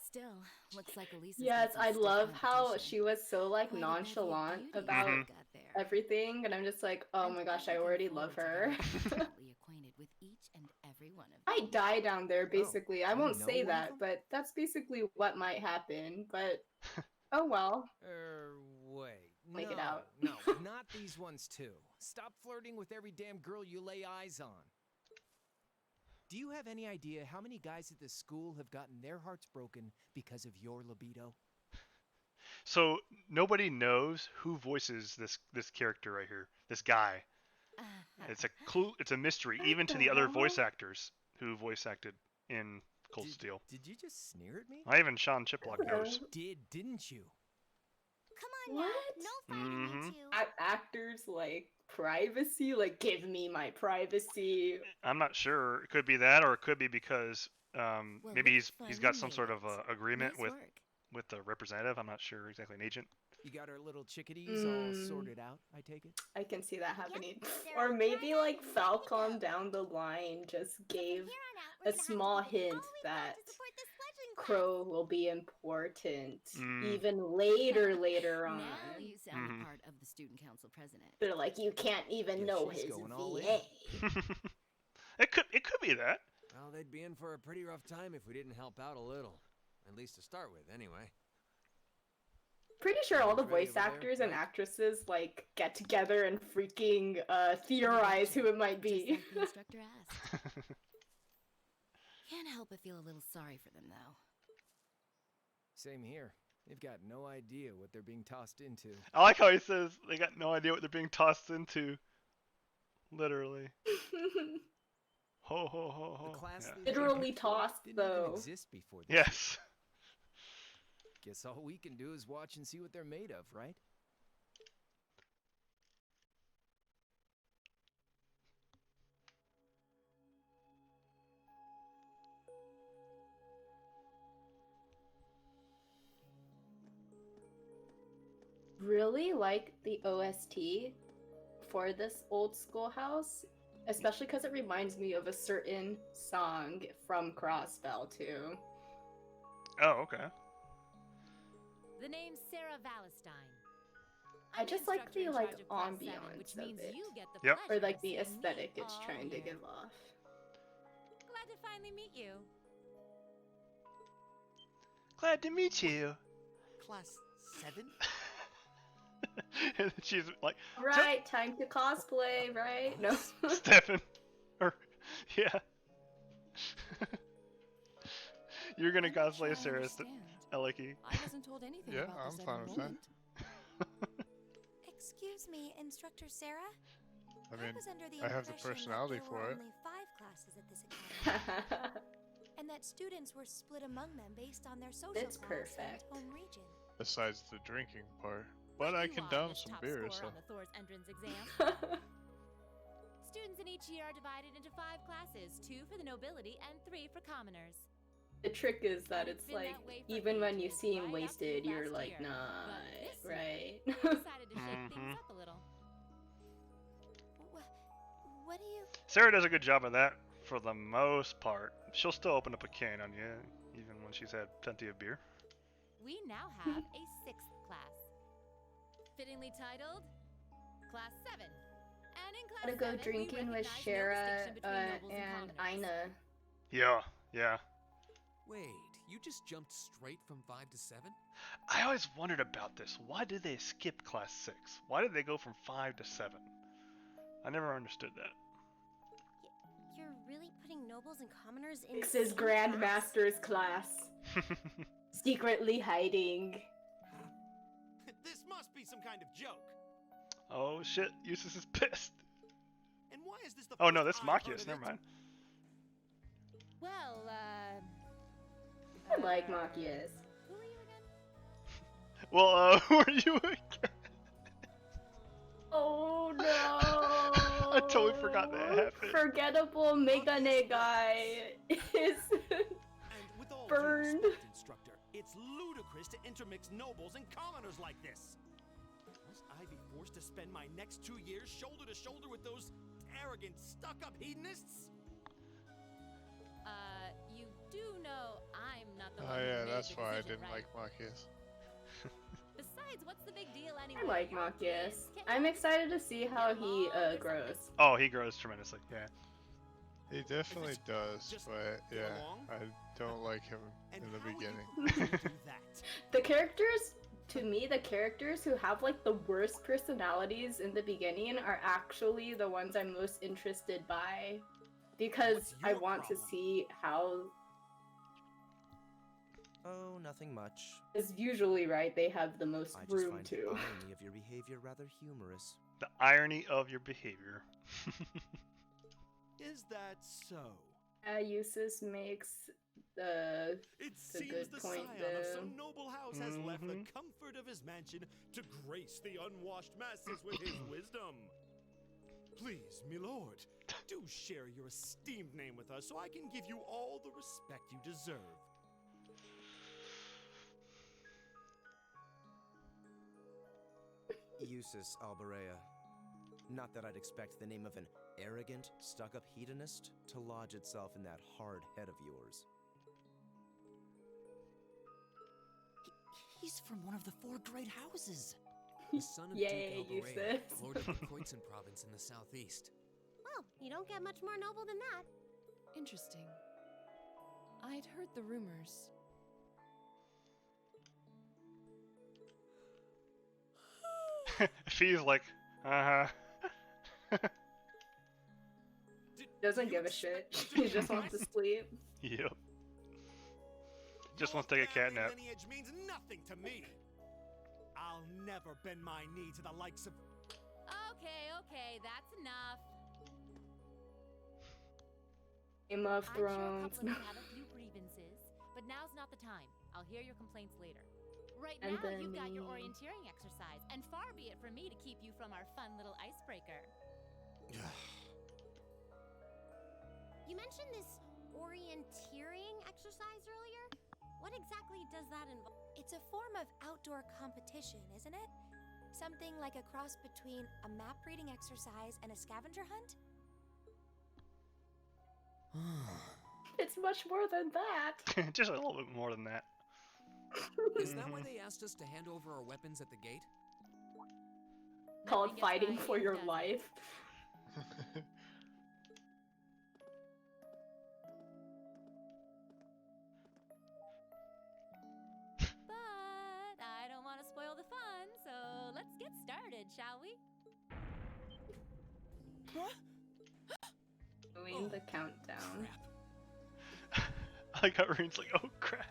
Still, looks like Elisa's Yes, got some I stiff love how competition. she was so like Quite a bevy of nonchalant beauty about Mhm. got there. everything, and I'm just like, oh I'm my gosh, I looking already forward love to her. getting intimately acquainted with each and every one of I them. die down there, basically. I you won't know say one of that, them? but that's basically what might happen. But oh well. Wait. make it out. No, not these ones too. Stop flirting with every damn girl you lay eyes on. Do you have any idea how many guys at this school have gotten their hearts broken because of your libido? So nobody knows who voices this character right here, this guy. It's a clue. It's a mystery, even to the other voice actors who voice acted in Cold Steel. Did you just sneer at me? Not even Sean Chiplock knows. Didn't you? Come on now, no fighting, you two. Actors like privacy, like give me my privacy. I'm not sure. It could be that, or it could be because maybe he's got some sort of agreement with the representative. I'm not sure exactly, an agent. You got our little chickadees all sorted out, I take it? I can see that happening. Or maybe like Falcom down the line just gave a small hint that Crow will be important even later on. Now you sound part of the student council president. They're like, you can't even know his VA. It could be that. Well, they'd be in for a pretty rough time if we didn't help out a little. At least to start with, anyway. Pretty sure all the voice actors and actresses like get together and freaking theorize who it might be. Just like the instructor asked. Can't help but feel a little sorry for them, though. Same here. They've got no idea what they're being tossed into. I like how he says they got no idea what they're being tossed into. Literally. Ho ho ho ho. The class literally tossed didn't though. even exist before this. Yes. Guess all we can do is watch and see what they're made of, right? Really like the OST for this old schoolhouse, especially because it reminds me of a certain song from Crossbell too. Oh, okay. The name's Sarah Valentine. I just like the like ambiance which of means it. you get the Yep. Or pleasure like of the seeing aesthetic me it's all trying to year. give off. Glad to finally meet you. Glad to meet you. Class 7? And she's like, Right, time to cosplay, right? No. Stefan. Or, yeah. You're gonna cosplay as Sarah Aleky. I wasn't told anything Yeah, about I'm this fine with that. Excuse me, Instructor Sarah? I mean, was under the I have the impression personality that there were for it. only 5 classes at this academy, and that students were split among them based on their social It's class and perfect. home region. Besides the drinking part. But I You can are down the some top beers, scorer so. on the Thor's entrance exam. Students in each year are divided into 5 classes, 2 for the nobility and 3 for commoners. The trick is that it's been like, that way for even when you ages, seem right up wasted, through you're last like, year. nah, But this year, right? we decided to shake things up a little. What do you... Sarah does a good job of that for the most part. She'll still open up a can on you, even when she's had plenty of beer. We now have a 6th class. Fittingly titled Class 7. And in Class Gotta go 7, we drinking with recognize no Shara distinction between nobles and commoners. Aina. Yeah, yeah. Wait, you just jumped straight from 5 to 7? I always wondered about this. Why did they skip class 6? Why did they go from 5 to 7? I never understood that. You're really putting nobles and commoners in... This is Grandmaster's class. Secretly hiding. This must be some kind of joke. Oh shit, Eustace is pissed. And why is this the Oh no, first that's I've heard Machias, of never it? mind. Well, I like Machias. who are you again? Well, who are you again? Oh no! I totally forgot that happened. Forgettable Megane guy is And with all due burned. respect, Instructor, it's ludicrous to intermix nobles and commoners like this. Must I be forced to spend my next 2 years shoulder to shoulder with those arrogant, stuck-up hedonists? You do know I'm not the Oh one who yeah, made that's the why I decision, didn't right? like Machias. Besides, what's the big deal anyway? I like You're Machias. kids, can't I'm you? excited to see how he grows. Oh, he grows tremendously, yeah. He definitely does, just but get yeah, along? I don't like him And in the how will you beginning. plan to do that? The characters to me, the characters who have like the worst personalities in the beginning are actually the ones I'm most interested by, because I want to see how. Oh, nothing much. Is usually right. They have the most room to. The irony of your behavior rather humorous. The irony of your behavior. Is that so? Eustace makes the good point Scion of though. some noble house has left the comfort of his mansion to grace the unwashed masses with his wisdom. Please, milord, do share your esteemed name with us so I can give you all the respect you deserve. Eustace Alberea. Not that I'd expect the name of an arrogant, stuck-up hedonist to lodge itself in that hard head of yours. He's from one of the 4 great houses. The son of Yay, Duke Alberea, Eustace. Lord of the Kroitzen province in the southeast. Well, you don't get much more noble than that. Interesting. I'd heard the rumors. Fee's like, Doesn't give a shit. He just wants to sleep. Yep. Just wants to take a cat nap. Lineage means nothing to me. I'll never bend my knee to the likes of. Okay, that's enough. Game of I'm sure a Thrones. couple of you have a few grievances, but now's not the time. I'll hear your complaints later. Right And now, then you've got your me. orienteering exercise, and far be it from me to keep you from our fun little icebreaker. You mentioned this orienteering exercise earlier. What exactly does that involve? It's a form of outdoor competition, isn't it? Something like a cross between a map reading exercise and a scavenger hunt? It's much more than that. Just a little bit more than that. Is that why they asked us to hand over our weapons at the gate? Called fighting for your life. But I don't want to spoil the fun, so let's get started, shall we? Doing the countdown. I got Reen's like, oh crap.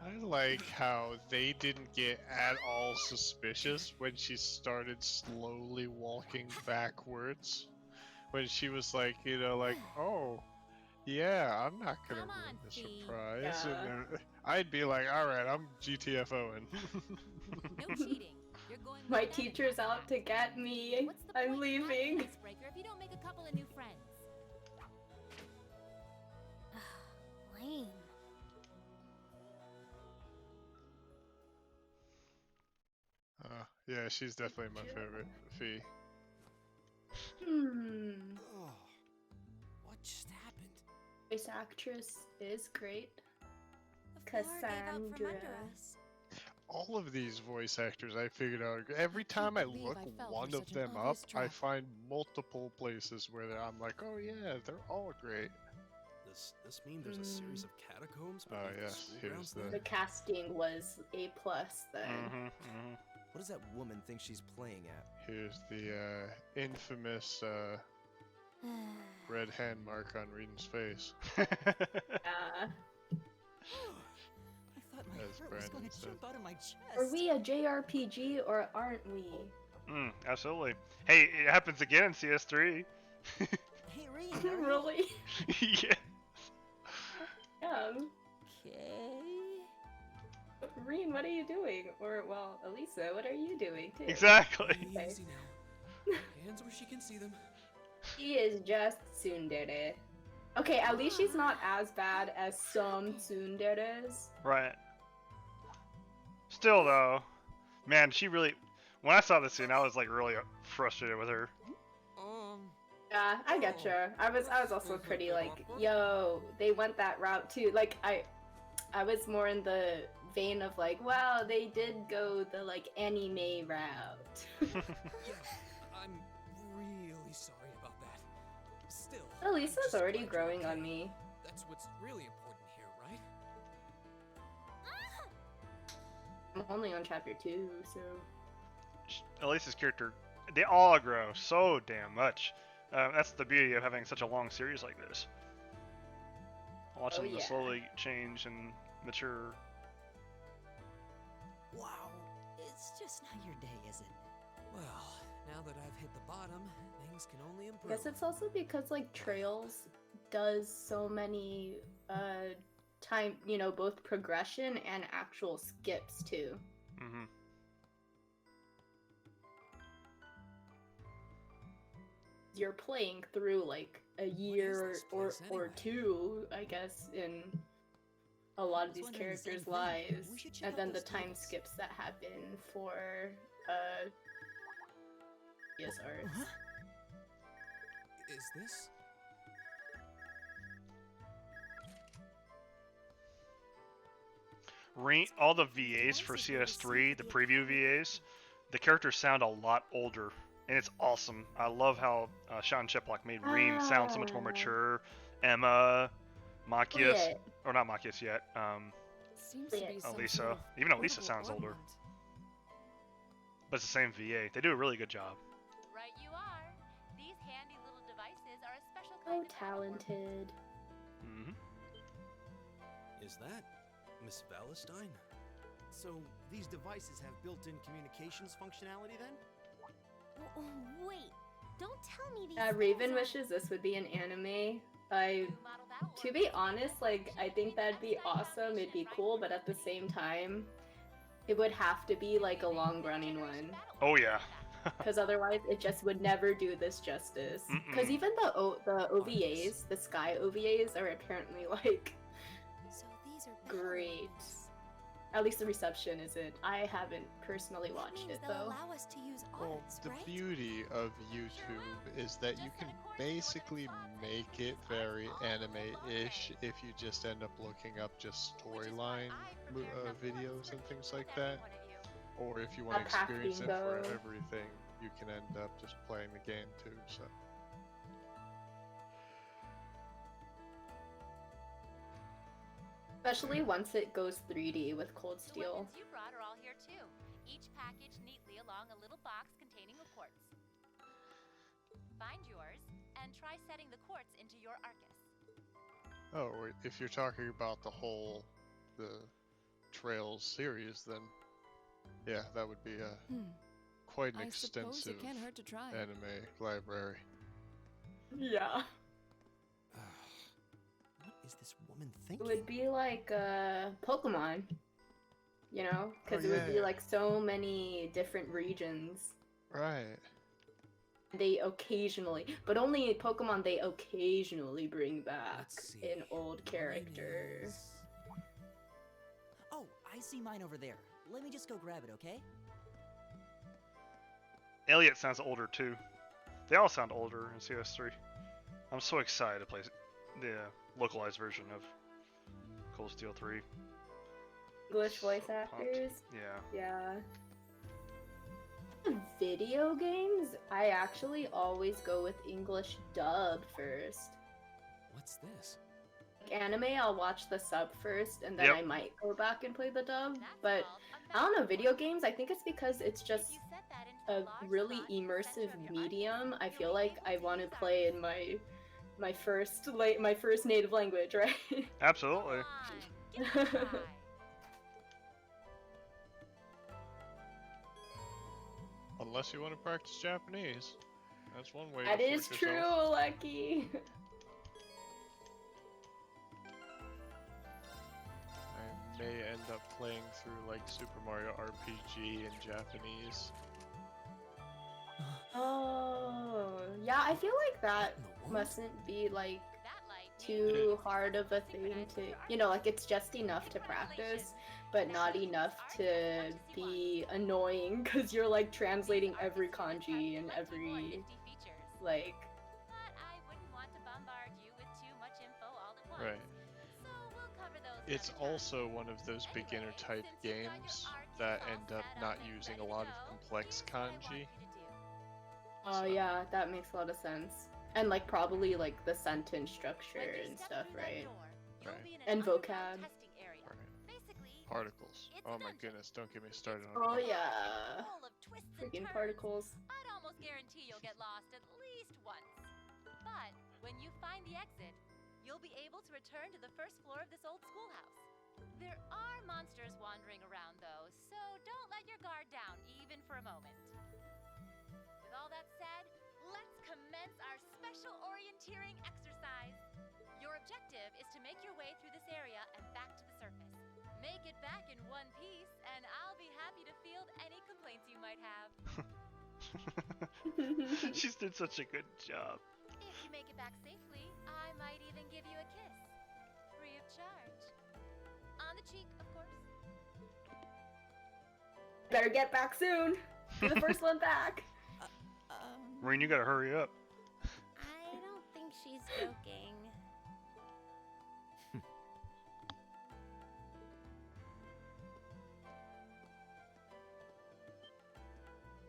I like how they didn't get at all suspicious when she started slowly walking backwards. When she was like, you know, like, oh, yeah, I'm not gonna ruin the surprise. Yeah. And then I'd be like, alright, I'm GTFOing. No cheating. You're going My teacher's out to get me. I'm leaving. icebreaker if you don't make a couple of new friends. Lame. Yeah, she's definitely my favorite, Fee. Oh, what just happened? This actress is great. The floor gave out from Cassandra. under us. All of these voice actors I figured out. Every time I believe look I fell one for of such an them up, obvious I trap. find multiple places where I'm like, oh yeah, they're all great. Does this mean there's a series of catacombs? Oh beneath the yes, school here's grounds the. then? The casting was A+ then. What does that woman think she's playing at? Here's the infamous red hand mark on Reden's face. Yeah. I thought my As heart was Brandon going to said. jump out of my chest. Are we a JRPG or aren't we? Absolutely. Hey, it happens again in CS3. Hey, Reed, are you Really? Yeah. Yeah. okay? Reen, what are you doing? Or, well, Elisa, what are you doing too? Exactly. Okay. Easy now. Hands where she can see them. She is just tsundere. Okay, at least she's not as bad as some tsunderes. Right. Still though, man, she really. When I saw this scene, I was like really frustrated with her. Yeah, I get you. I was also pretty like, yo, they went that route too. Like I was more in the vein of like, wow, they did go the like anime route. I'm really sorry about that. Still, Elisa's already growing on me. that's what's really important here, right? I'm only on chapter 2, so... Elise's character, they all grow so damn much. That's the beauty of having such a long series like this. Watching them slowly change and mature. Wow, it's just not your day, is it? Well, now that I've hit the bottom, things can only improve. I guess it's also because, like, Trails does so many, time, you know, both progression and actual skips, too. Mm-hmm. You're playing through, like, a year or two, I guess, in a lot of these characters' lives, and then the time skips that happen for, yes, arts. Is this? All the VAs for CS3, the preview VAs, the characters sound a lot older, and it's awesome. I love how Sean Chiplock made Reem sound so much more mature. Emma, Machias, or not Machias yet. Elisa, even Elisa sounds older. But it's the same VA. They do a really good job. Right you are. These handy little devices are a special kind of talented. Mm-hmm. Is that Miss Valentine? So these devices have built-in communications functionality then? Wait, don't tell me these Raven wishes this would be an anime. To be honest, like, I think that'd be awesome, it'd be cool, but at the same time, it would have to be, like, a long-running one. Oh, yeah. Because otherwise, it just would never do this justice. Because even the OVAs, the Sky OVAs, are apparently, like, great. At least the reception isn't. I haven't personally watched it, though. Well, the beauty of YouTube is that you can basically make it very anime-ish if you just end up looking up just storyline videos and things like that. Or if you want to experience it for everything, you can end up just playing the game too, so... Especially once it goes 3D with Cold Steel. The weapons you brought are all here too. Each packaged neatly along a little box containing a quartz. Find yours and try setting the quartz into your Arcus. Oh, if you're talking about the Trails series, then yeah, that would be quite an extensive anime library. Yeah. Is this woman thinking? It would be like Pokemon, you know? Because it would be like so many different regions. Right. They occasionally, but only Pokemon they occasionally bring back an old character. Oh, I see mine over there. Let me just go grab it, okay? Elliot sounds older too. They all sound older in CS3. I'm so excited to play the localized version of Cold Steel 3. English voice actors? Yeah. Video games, I actually always go with English dub first. What's this? Like anime, I'll watch the sub first, and then I might go back and play the dub. But I don't know, video games, I think it's because it's just a really immersive medium. I feel like I want to play in my first native language, right? Absolutely. Unless you want to practice Japanese. That's one way that to is true, Aleky. I may end up playing through like Super Mario RPG in Japanese. Oh, yeah, I feel like that mustn't be like too hard of a thing to, you know, like it's just enough to practice, but not enough to be annoying because you're like translating every kanji and every like. Right. It's also one of those beginner type games that end up not using a lot of complex kanji. Oh yeah, that makes a lot of sense. And like probably like the sentence structure and stuff, right? Right. And vocab. Particles. Oh my goodness, don't get me started on Oh that. yeah. Full of twists and Freaking turns. particles. I'd almost guarantee you'll get lost at least once. But when you find the exit, you'll be able to return to the first floor of this old schoolhouse. There are monsters wandering around though, so don't let your guard down even for a moment. With all that said, let's commence our special orienteering exercise. Your objective is to make your way through this area and back to the surface. Make it back in one piece, and I'll be happy to field any complaints you might have. She's did such a good job. If you make it back safely, I might even give you a kiss. Free of charge. On the cheek, of course. Better get back soon. Be the first one back. Maureen, you gotta hurry up. I don't think she's joking.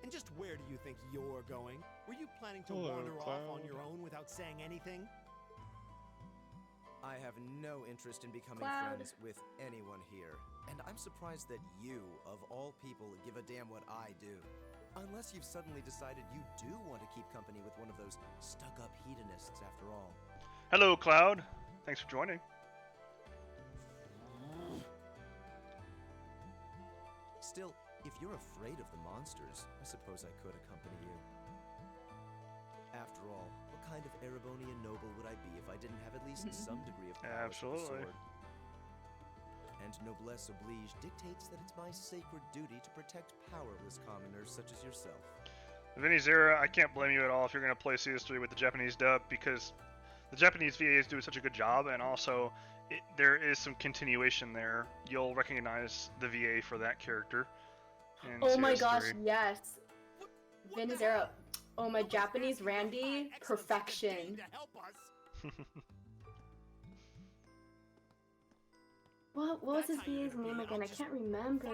And just where do you think you're going? Were you planning to Hello, wander off on Cloud. your own without saying anything? I have no interest in becoming Cloud. friends with anyone here. And I'm surprised that you, of all people, give a damn what I do. Unless you've suddenly decided you do want to keep company with one of those stuck-up hedonists after all. Hello, Cloud. Thanks for joining. Still, if you're afraid of the monsters, I suppose I could accompany you. After all, what kind of Erebonian noble would I be if I didn't have at least some degree of prowess with the Absolutely. sword? And noblesse oblige dictates that it's my sacred duty to protect powerless commoners such as yourself. Vinny Zera, I can't blame you at all if you're going to play CS3 with the Japanese dub, because the Japanese VAs do such a good job, and also there is some continuation there. You'll recognize the VA for that character. In Oh my CS3. gosh, yes. Vinizera. Oh my Japanese Randy, perfection. What was his VA's name again? I can't remember.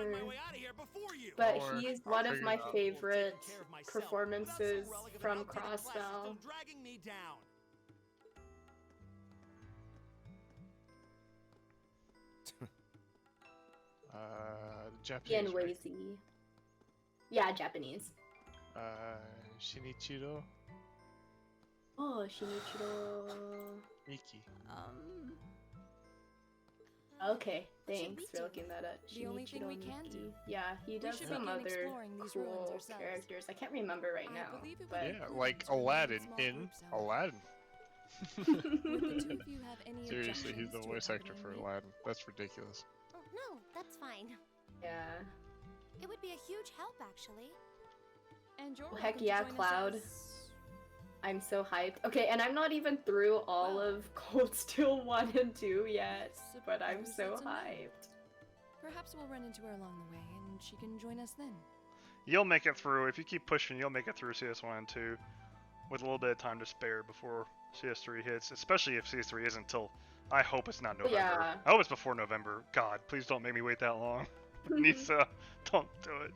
But Or he's I'll one of figure my it out. favorite performances from Crossbell. Dragging me down. Japanese. Ian right? Wazy. Yeah, Japanese. Shinichiro Oh, Shinichiro. Miki. Okay, thanks for looking that up. The only thing we Shinichiro can Miki. do. Yeah, he does should some begin other exploring these ruins cool ourselves. characters. I can't remember right now, believe it would but be Yeah, prudent like to remain Aladdin small in groups, however. Aladdin. Would the two of you have any Seriously, he's the objections to voice actor for accompanying me? Aladdin. That's ridiculous. Oh, no, that's fine. yeah. It would be a huge help, actually. And you're Well, heck welcome to yeah, join us Cloud. as- I'm so hyped. Okay, and I'm not even through all of Cold Steel 1 and 2 yet, but I'm Suppose so that's a no. hyped. Perhaps we'll run into her along the way, and she can join us then. You'll make it through. If you keep pushing, you'll make it through CS1 and 2 with a little bit of time to spare before CS3 hits, especially if CS3 isn't until, I hope it's not November. Yeah. I hope it's before November. God, please don't make me wait that long. Nisa, don't do it.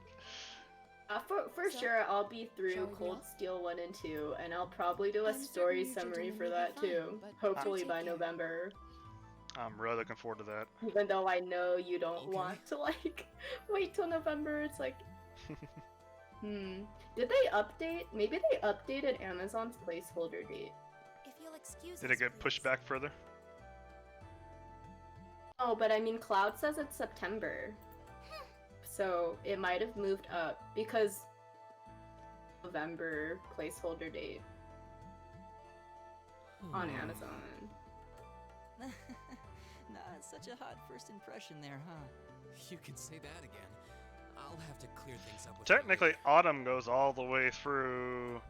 For So, sure, I'll be shall through we Cold go? Steel 1 and 2, and I'll probably do a I'm story certain you summary gentlemen for will be that fine, too. but Hopefully take by care. November. I'm really looking forward to that. Even though I know you don't Okay. want to, like, wait till November, it's like... Did they update? Maybe they updated Amazon's placeholder date. If you'll excuse Did us, it get pushed please. back further? Oh, but I mean, Cloud says it's September. So it might have moved up because November placeholder date on Amazon. Not such a hot first impression there, huh? You can say that again. I'll have to clear things up with Technically, autumn goes all the way through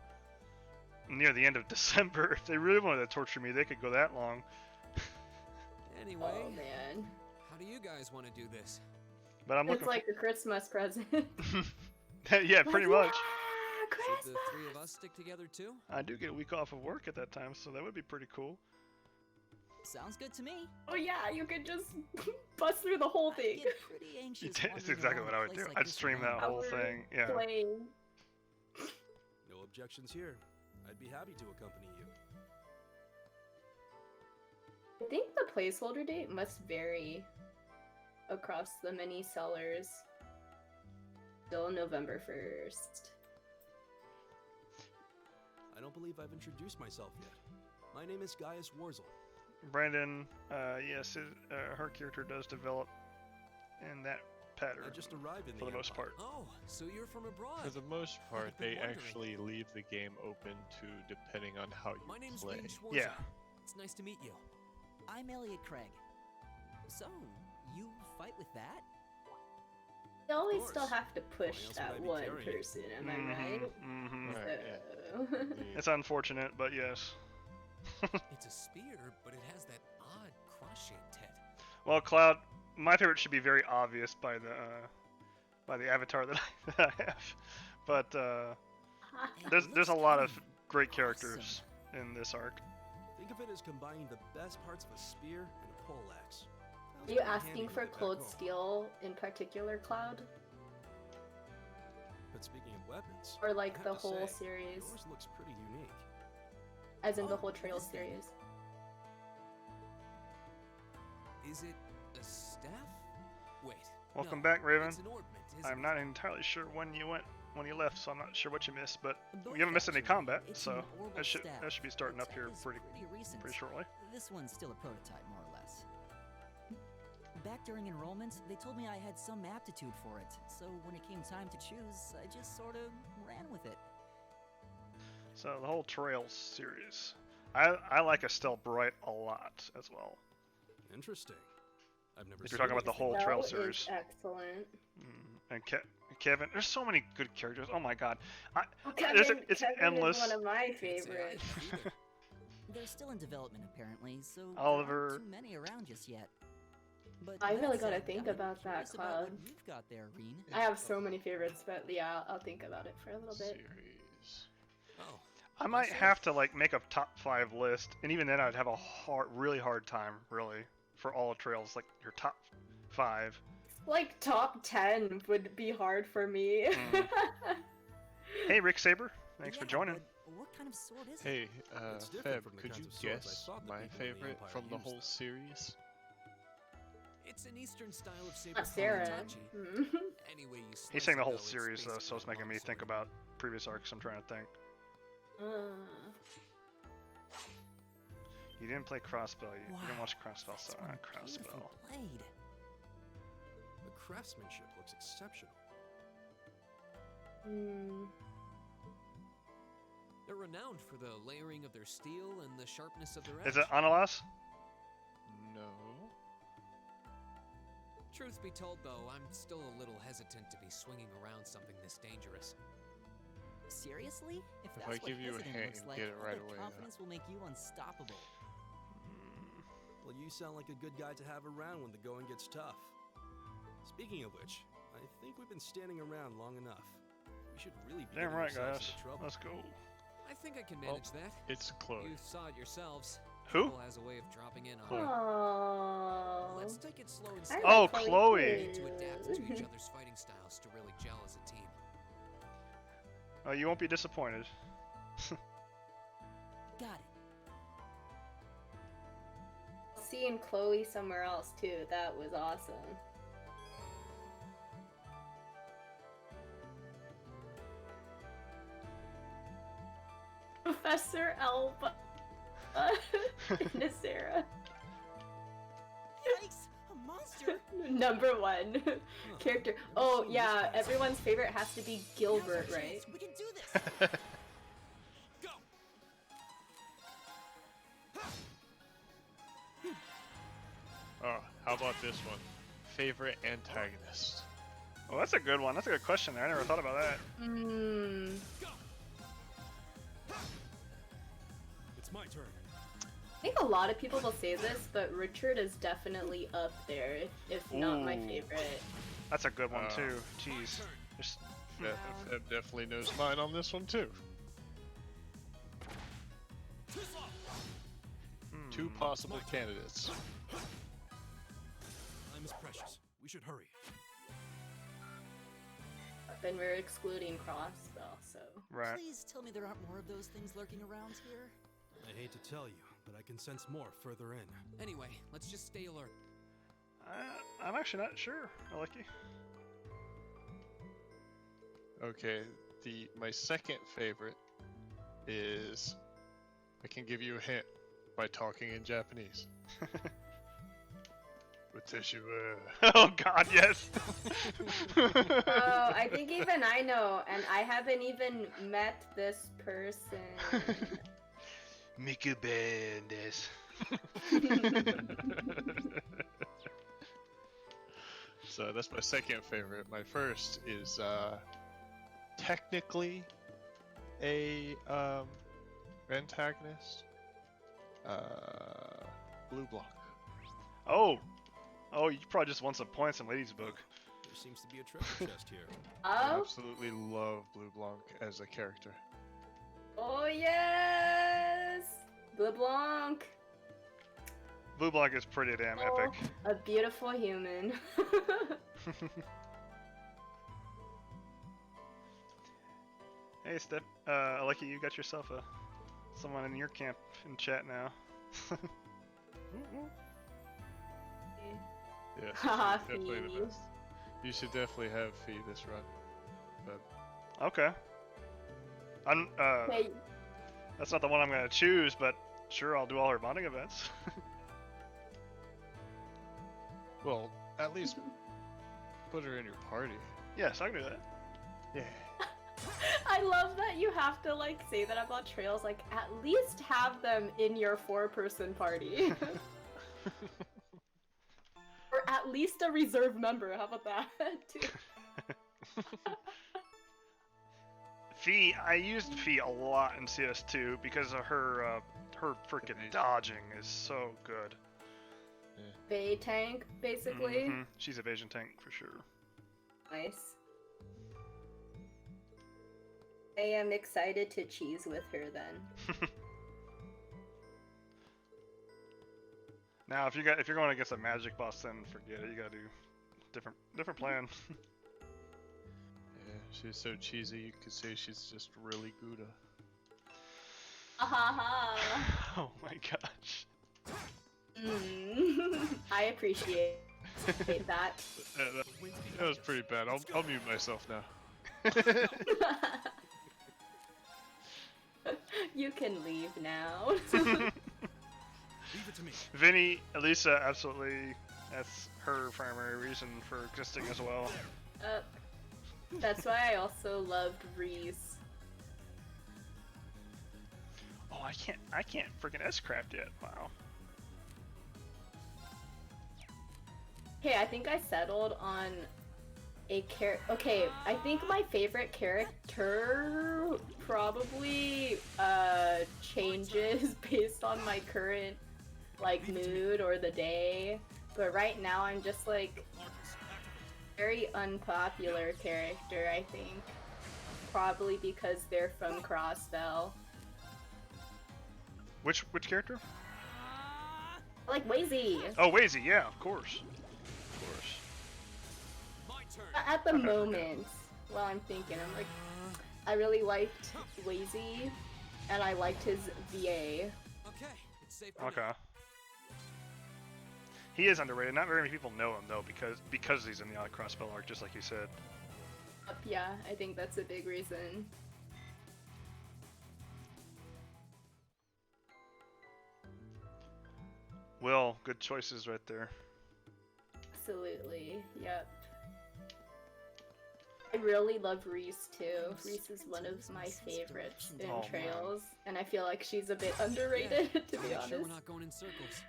near the end of December. If they really wanted to torture me, they could go that long. Anyway, Oh man, how do you guys want to do this? But I'm it's looking. like a Christmas present. Yeah, pretty much. Should the three of us stick together too? I do get a week off of work at that time, so that would be pretty cool. Sounds good to me. Oh yeah, you could just bust through the whole thing. Get pretty anxious. That's exactly what I would do. I'd stream that whole thing. Yeah. Playing. No objections here. I'd be happy to accompany you. I think the placeholder date must vary across the many sellers till November 1st. I don't believe I've introduced myself yet. My name is Gaius Warzel. Brandon, yes, her character does develop in that pattern. I just arrived in for the most Empire. part. Oh, so you're from abroad. For the most part, I've been they wondering. actually leave the game open to depending on how you My name's play. Reed Schwarzer. Yeah. It's nice to meet you. I'm Elliot Craig. So, you fight with that? You always course. still have to push Why else that would I be one carrying it? person, am I right? Mm-hmm. Right, So... It's unfortunate, but yes. It's a spear, but it has that odd cross-shaped head. Well, Cloud, my favorite should be very obvious by the avatar that I have, but there's a lot of great characters in this arc. Think of it as combining the best parts of a spear and a poleaxe. Are you asking for Cold Steel in particular, Cloud? But speaking of weapons, Or I like have the to whole say, series? yours looks pretty unique. As in the Oh, whole Trails this thing. series. Is it a staff? Wait. Welcome no, back, Raven. It's an ornament, isn't I'm it? not entirely sure when you left, so I'm not sure what you missed, but Both you haven't missed any actually. combat, It's so an orbital that should staff. be starting The up here tech is pretty recent. shortly. This one's still a prototype, more or less. Back during enrollment, they told me I had some aptitude for it, so when it came time to choose, I just sort of ran with it. So the whole Trails series, I like Estelle Bright a lot as well. Interesting. I've never. If you're talking about the whole That Trail is series. excellent. And Kevin, there's so many good characters. Oh my God, Kevin, it's Kevin endless. is one of my Can't say I favorites. have either. They're still in development, apparently, so Oliver. there aren't too many around just yet. But I that really gotta said, think I'm about that, curious about what Cloud. you've got there, Reen. I have so many favorites, but yeah, I'll think about it for a little bit. Series. Oh, I might have to like make a top 5 list, and even then I'd have a really hard time, really, for all Trails, like your top 5. Like top 10 would be hard for me. Hey, Rick Saber, thanks for Yeah, joining. but what kind of sword is it? Hey, It's different Feb, from the could you kinds of swords I guess thought the my people in the favorite Empire from the used, whole though. series? it's an Eastern style of saber. Not Sarah. Anyway, you slice He's saying the it, whole though, it's series though, so it's basically a making me think longsword. about previous arcs. I'm trying to think. You didn't play Crossbell. You didn't watch Crossbell, so That's one not beautifully Crossbell. played. The craftsmanship looks exceptional. They're renowned for the layering of their steel and the sharpness of their edge. Is it Analas? No. Truth be told, though, I'm still a little hesitant to be swinging around something this dangerous. Seriously? If If that's I what give you a hesitant hint, looks you like, get it all right that away, confidence will make you unstoppable. Well, you sound like a good guy to have around when the going gets tough. Speaking of which, I think we've been standing around long enough. We should really be Damn getting right, ourselves guys. into trouble. Let's go. I think I can manage that. It's Chloe. You saw it yourselves. Who? Trouble has a way of dropping in on Chloe. you. Aww. Let's take it slow and I steady. like Oh, Chloe Chloe. We need too. to adapt to each other's fighting styles to really gel as a team. Oh, you won't be disappointed. Got it. Seeing Chloe somewhere else too, that was awesome. Professor Elba. Nasera. Yikes! A monster! Number 1 character. Oh yeah, everyone's favorite has to be Gilbert, Now's our right? chance. We can do this! Oh, how about this one? Favorite antagonist? Well, that's a good one. That's a good question there. I never thought about that. It's my turn. I think a lot of people will say this, but Richard is definitely up there, if not my Ooh. favorite. That's a good one too. Jeez. Just Feb definitely knows mine on this one too. Two possible candidates. Time is precious. We should hurry. Then we're excluding Crossbell, so. right. Please tell me there aren't more of those things lurking around here. I hate to tell you, but I can sense more further in. Anyway, let's just stay alert. I'm actually not sure, Aleky. Okay, my second favorite is, I can give you a hint by talking in Japanese. Oh God, yes. Oh, I think even I know, and I haven't even met this person. Miku Bandes. So that's my second favorite. My first is technically a antagonist. Blue Block. Oh, you probably just won some points in Lady's book. There seems to be a treasure chest here. I Oh? absolutely love Blue Blanc as a character. Oh yes! Blue Blanc! Blue Block is pretty damn epic. A beautiful human. Hey, Steph. Aleky, you got yourself someone in your camp in chat now. Yeah, Haha, she's definitely the Fee. best. You should definitely have Fee this run. But Okay. I'm Hey. That's not the one I'm gonna choose, but sure, I'll do all her bonding events. well, at least put her in your party. Yes, I can do that. Yeah. I love that you have to like say that about trails, like at least have them in your 4-person party. Or at least a reserve member, how about that too? Fee, I used Fee a lot in CS2 because of her freaking dodging is so good. Bay tank, basically. Mhm. She's evasion tank for sure. Nice. I am excited to cheese with her then. Now, if you're going against a magic boss, then forget it. You gotta do different plan. Yeah, she's so cheesy. You could say she's just really Gouda. Ahaha. Oh my gosh. I appreciate that. That was pretty bad. I'll mute myself now. You can leave now. Leave it to me. Vinny, Elisa, absolutely. That's her primary reason for existing as well. That's why I also loved Reese. Oh, I can't freaking S-craft yet. Wow. Okay, I think I settled on a Okay, I think my favorite character probably changes based on my current like mood or the day. But right now I'm just like very unpopular character, I think. Probably because they're from Crossbell. Which character? I like Wazy. Oh, Wazy, yeah, of course. At the moment, while I'm thinking, I'm like, I really liked Wazy, and I liked his VA. Okay. He is underrated. Not very many people know him though, because he's in the Crossbell arc, just like you said. Yeah, I think that's a big reason. Well, good choices right there. Absolutely, yep. I really love Reese too. Reese is one of my favorites in Trails, and I feel like she's a bit underrated, to be honest. Sure we're not going in circles.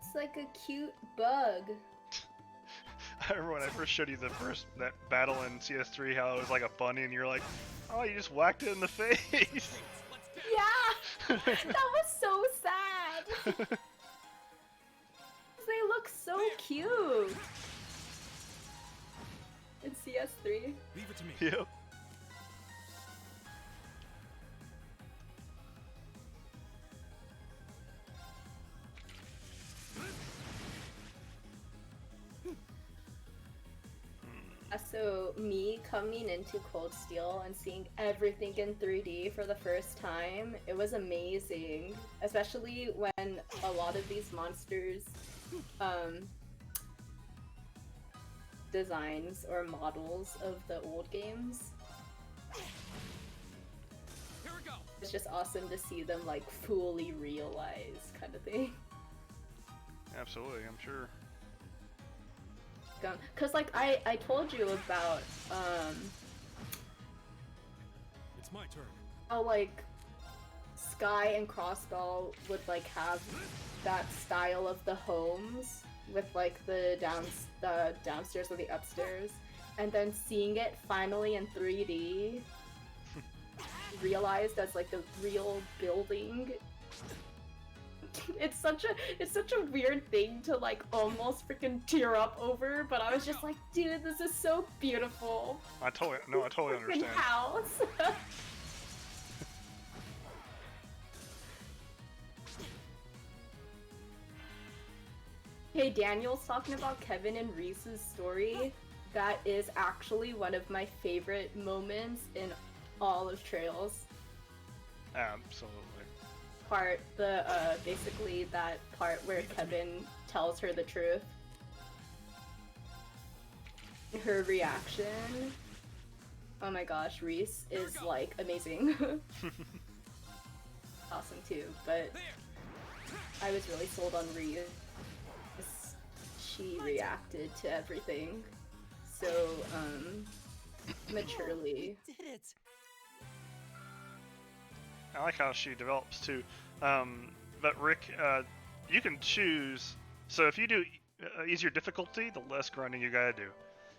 It's like a cute bug. I remember when I first showed you that battle in CS3, how it was like a bunny, and you're like, oh, you just whacked it in the face. Yeah, that was so sad. They look so cute in CS3. Leave it to me. Yep. So me coming into Cold Steel and seeing everything in 3D for the first time, it was amazing. Especially when a lot of these monsters, designs or models of the old games. Here we go. It's just awesome to see them like fully realized, kind of thing. Absolutely, I'm sure. Cause like I told you about It's my turn. how like Sky and Crossbell would like have that style of the homes with like the downstairs or the upstairs, and then seeing it finally in 3D realized as like the real building. It's such a weird thing to like almost freaking tear up over, but I was just like, dude, this is so beautiful. I totally understand. House. Hey, Daniel's talking about Kevin and Reese's story. That is actually one of my favorite moments in all of Trails. Absolutely. Basically that part where Kevin tells her the truth. Her reaction. Oh my gosh, Reese is like amazing. Awesome too, but I was really sold on Reese. She reacted to everything so maturely. We did it. I like how she develops too. But Rick, you can choose. So if you do easier difficulty, the less grinding you gotta do.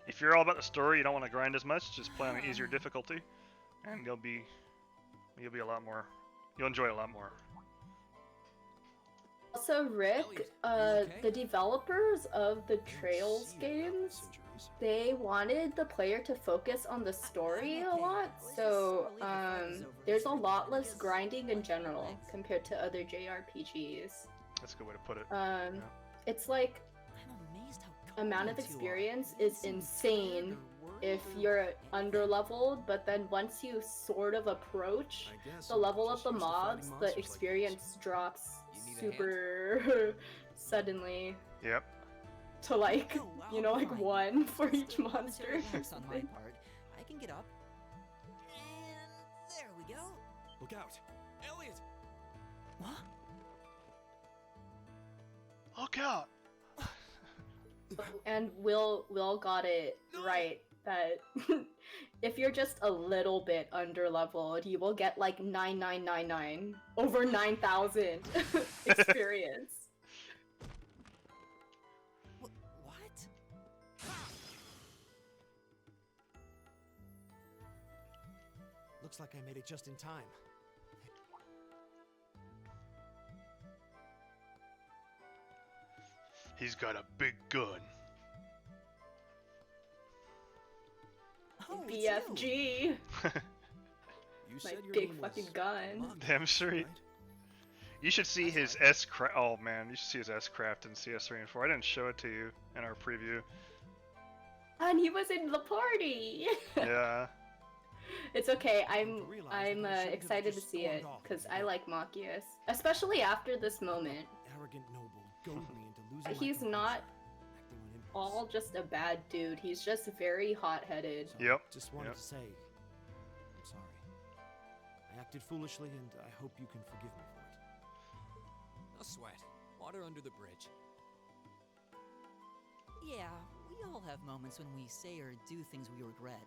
If you're all about the story, you don't want to grind as much. Just play on an easier difficulty, and you'll be a lot more. You'll enjoy it a lot more. Also, Rick, the developers of the Trails games, they wanted the player to focus on the story a lot, so there's a lot less grinding in general compared to other JRPGs. That's a good way to put it. It's like amount of experience is insane if you're underleveled, but then once you sort of approach the level of the mobs, the experience drops super suddenly. Yep. To like, you know, like 1 for each monster. On my part, I can get up. And there we go. Look out, Elliot! What? Look out! And Will got it right that if you're just a little bit underleveled, you will get like 9999 over 9,000 experience. What? Looks like I made it just in time. He's got a big gun. Oh, BFG. My big fucking gun. Damn straight. You should see his S craft. Oh man, you should see his S craft in CS3 and 4. I didn't show it to you in our preview. And he was in the party. Yeah. It's okay. I'm excited to see it because I like Machias, especially after this moment. Arrogant noble goaded me into losing. He's not all just a bad dude. He's just very hot-headed. Yep. Just wanted to say, I'm sorry. I acted foolishly, and I hope you can forgive me for it. No sweat. Water under the bridge. Yeah, we all have moments when we say or do things we regret.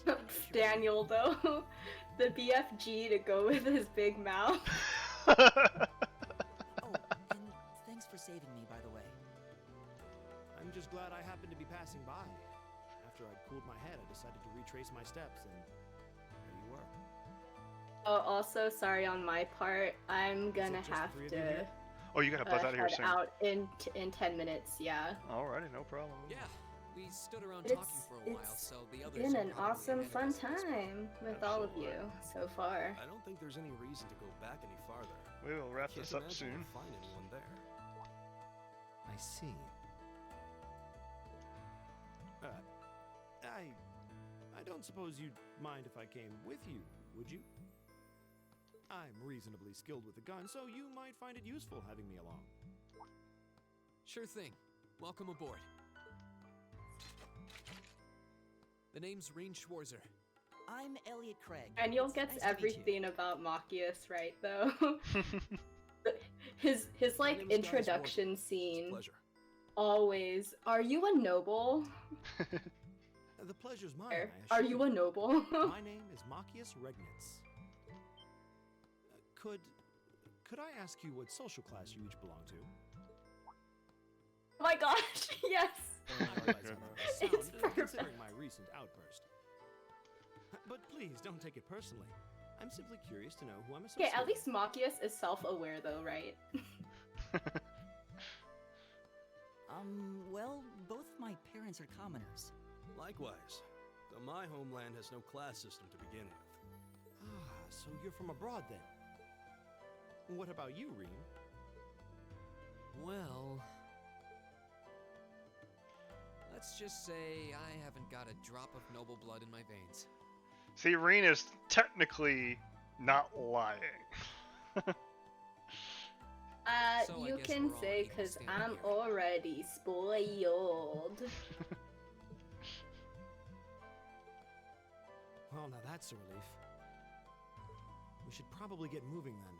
That's Daniel, though. The BFG to go with his big mouth. Oh, and thanks for saving me, by the way. I'm just glad I happened to be passing by. After I'd cooled my head, I decided to retrace my steps, and there you were. Oh, also, sorry on my part. I'm gonna have to. Oh, you gotta buzz out of here soon. Out in 10 minutes, yeah. Alrighty, no problem. Yeah, we stood around talking for a while, so the others. It's been an awesome, fun time with all of you so far. I don't think there's any reason to go back any farther. We will wrap this up Can't soon. imagine we'll find anyone there. I see. I I don't suppose you'd mind if I came with you, would you? I'm reasonably skilled with a gun, so you might find it useful having me along. Sure thing. Welcome aboard. The name's Reen Schwarzer. I'm Elliot Craig. Daniel gets Nice to meet you. everything about Machias right, though. his like introduction scene. Pleasure. Always. Are you a noble? The pleasure's mine, I assure Are you a noble? My name is Machias Regnitz. Could I ask you what social class you each belong to? Oh my gosh, yes! I realize I'm out of sound, It's perfect. considering my recent outburst. But please, don't take it personally. I'm simply curious to know who I'm Okay, associating at least Machias is self-aware though, right? Well, both my parents are commoners. Likewise, though my homeland has no class system to begin with. Ah, so you're from abroad then? What about you, Reen? Well, let's just say I haven't got a drop of noble blood in my veins. See, Reen is technically not lying. So I You guess can we're all say equal because standing I'm here. already spoiled. Well, now that's a relief. We should probably get moving then.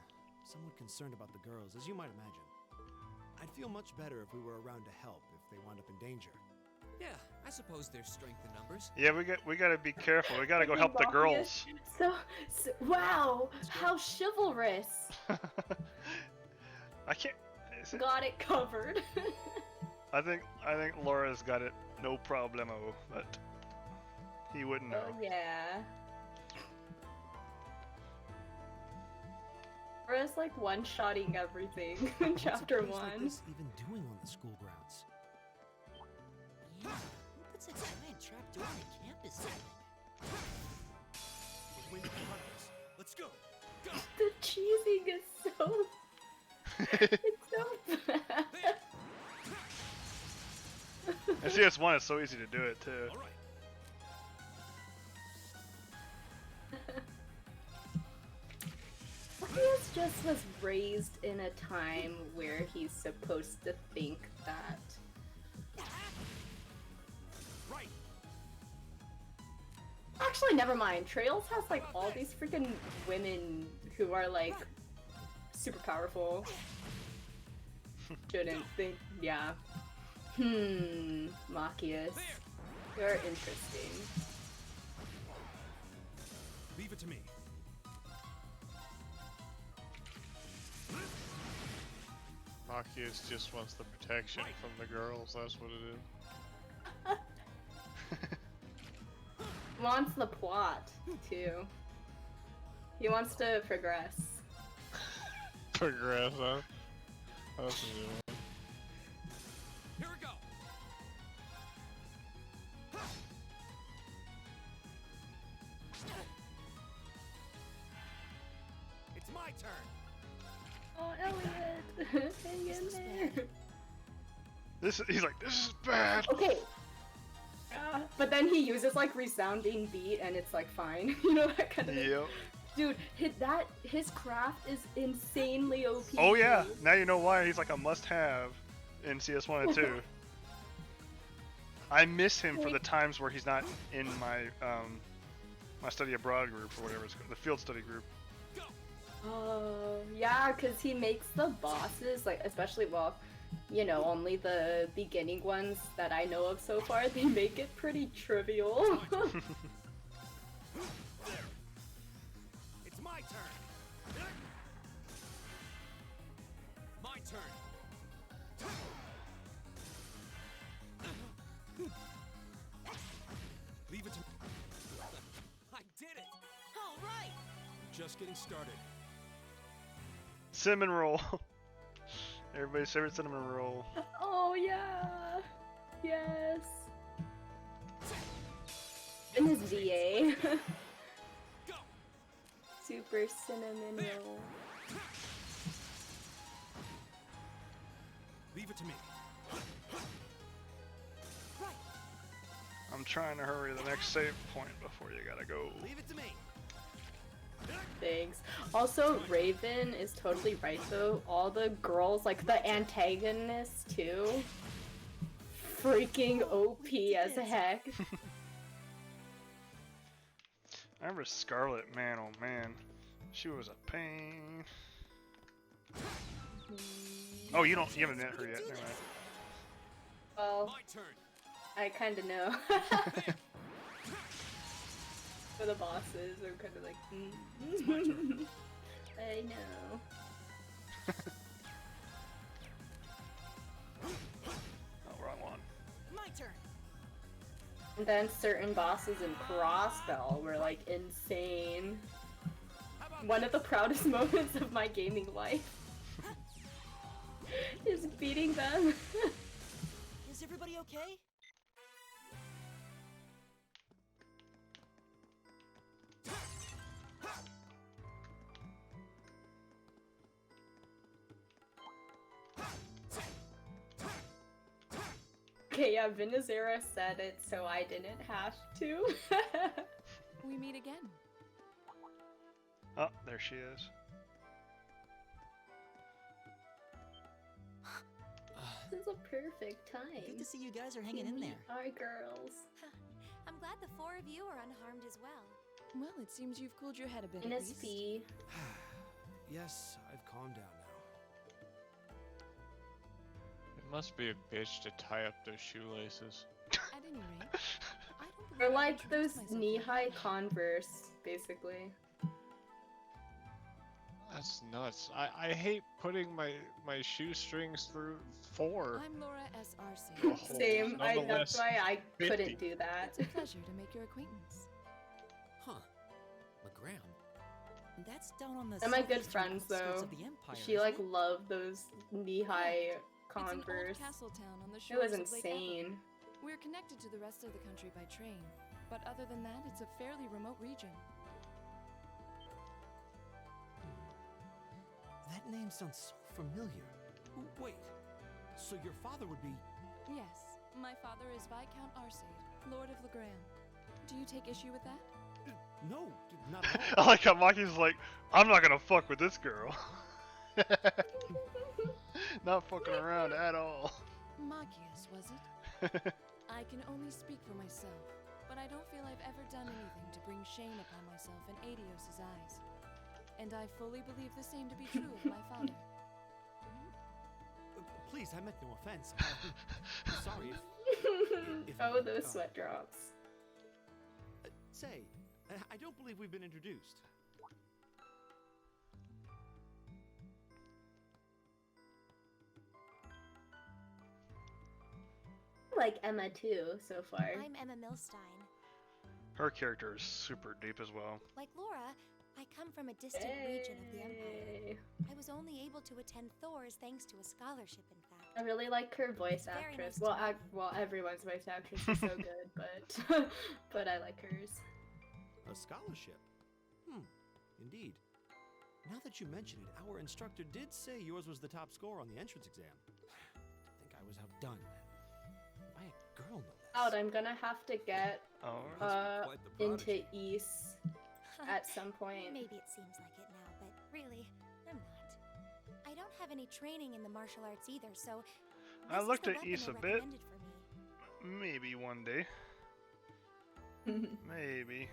Somewhat concerned about the girls, as you might imagine. I'd feel much better if we were around to help if they wound up in danger. Yeah, I suppose there's strength in numbers. Yeah, we gotta be careful. We gotta go help the girls. So wow, how chivalrous! I can't. Is it, Got it covered. I think Laura's got it no problemo, but he wouldn't know. Oh yeah. Laura's like one-shotting everything in What's a chapter place like 1. this even doing on the school grounds? Yeah, who puts a giant trapdoor in a campus building? Let's go! The cheesing is so... it's so bad. And CS1 is so easy to do it too. All right. Machias just was raised in a time where he's supposed to think that... Right. Actually, never mind. Trails has like all these freaking women who are like super powerful. Shouldn't think, yeah. Machias. You're interesting. Leave it to me. Machias just wants the protection from the girls, that's what it is. Wants the plot, too. He wants to progress. Progress, huh? That's a good one. Here we go. It's my turn. Oh, Elliot! Hang in there! He's like, this is bad. Okay. But then he uses like resounding beat and it's like fine. You know, that kind of thing. Yep. Dude, his craft is insanely OP. Oh yeah, now you know why he's like a must-have in CS1 and 2. I miss him for the times where he's not in my my study abroad group or whatever it's called, the field study group. Oh, yeah, because he makes the bosses, like, especially, well, you know, only the beginning ones that I know of so far, they make it pretty trivial. It's my turn. My turn. Leave it to me. I did it. All right. Just getting started. Cinnamon roll. Everybody's favorite cinnamon roll. Oh, yeah. Yes. And his VA. Super cinnamon roll. Leave it to me. I'm I'm trying to hurry the next save point before you gotta go. Leave it to me. Thanks. Also, Raven is totally right though. All the girls, like the antagonists too, freaking OP as heck. I remember Scarlet, man, oh man. She was a pain. Oh, you haven't met her yet, never mind. Well, I kinda know. For the bosses, I'm kinda like, I know. Oh, wrong one. My turn. And then certain bosses in Crossbell were like insane. One of the proudest moments of my gaming life is beating them. Is everybody okay? Okay, yeah, Vinazera said it, so I didn't have to. We meet again. Oh, there she is. This is a perfect time. Good to see you guys are hanging in there. Our girls. I'm glad the four of you are unharmed as well. Well, it seems you've cooled your head a bit. NSP. Yes, I've calmed down now. It must be a bitch to tie up those shoelaces. At any rate, I don't believe Or I like introduced those myself knee-high yet. Converse, basically. That's nuts. I hate putting my shoestrings through 4. I'm Laura S. Arce. Oh, Same. That's nonetheless, why I 50. couldn't do that. It's a pleasure to make your acquaintance. Huh. McGram. That's down on the And my good southeastern friends outskirts though, of the Empire, she isn't like it? loved those knee-high Converse. It's an old castle town on the It was shores of Lake insane. Aleky. We're connected to the rest of the country by train, but other than that, it's a fairly remote region. That name sounds so familiar. Wait, so your father would be... Yes, my father is Viscount Arce, Lord of Legram. Do you take issue with that? No, not at all. I like how Maki's like, I'm not gonna fuck with this girl. Not fucking around at all. Machias, was it? I can only speak for myself, but I don't feel I've ever done anything to bring shame upon myself in Adios' eyes. And I fully believe the same to be true of my father. Please, I meant no offense. Sorry if Oh, those sweat drops. Say, I don't believe we've been introduced. I like Emma too, so far. I'm Emma Milstein. Her character is super deep as well. Like Laura, I come from a distant region of the Empire. I was only able to attend Thor's thanks to a scholarship, in fact. I really like her voice Very actress. nice to Well, everyone's voice actress is so good, but but I like hers. A scholarship? Indeed. Now that you mention it, our instructor did say yours was the top score on the entrance exam. I think I was outdone. By a girl, no less. Out, I'm gonna have to get Quite the into prodigy. East at some point. Maybe it seems like it now, but really, I'm not. I don't have any training in the martial arts either, so I this is looked the at weapon Ys they a bit. recommended for me. Maybe one day. Maybe.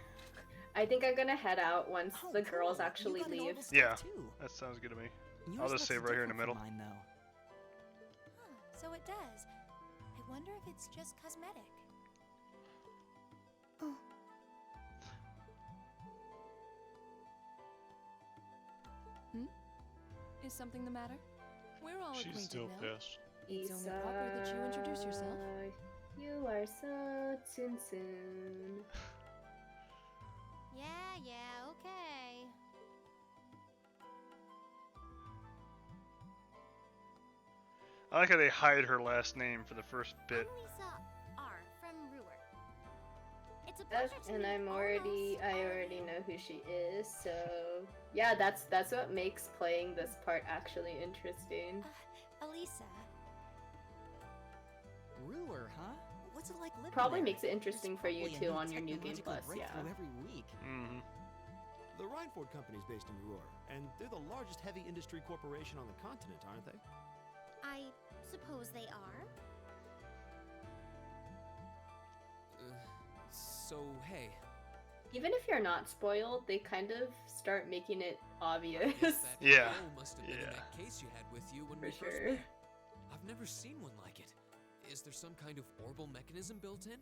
I think I'm gonna head out once Oh, the girls cool. You actually got an leave. orbital staff Yeah, too. that sounds good to me. Yours I'll just looks save right here in the different middle. from Mine, though. Huh, so it does. I wonder if it's just cosmetic. Is something the matter? We're all She's acquainted still now. pissed. It's only proper that you introduce yourself. You are so soon. Yeah, okay. I like how they hide her last name for the first bit. I'm Lisa R. from Ruhr. It's a Yes, pleasure to and meet I already know who she is, so yeah, that's what makes playing this part actually interesting. Elisa. Ruhr, huh? What's it like like living Probably there. makes it interesting for you Probably a too on your New Game technological Plus, yeah. breakthrough every week. Mm-hmm. The Rhineford Company is based in Ruhr, and they're the largest heavy industry corporation on the continent, aren't they? I suppose they are. So, hey. Even if you're not spoiled, they kind of start making it obvious. Yeah. Must have been in that case you had with you when we For first sure. met. I've never seen one like it. Is there some kind of orbital mechanism built in?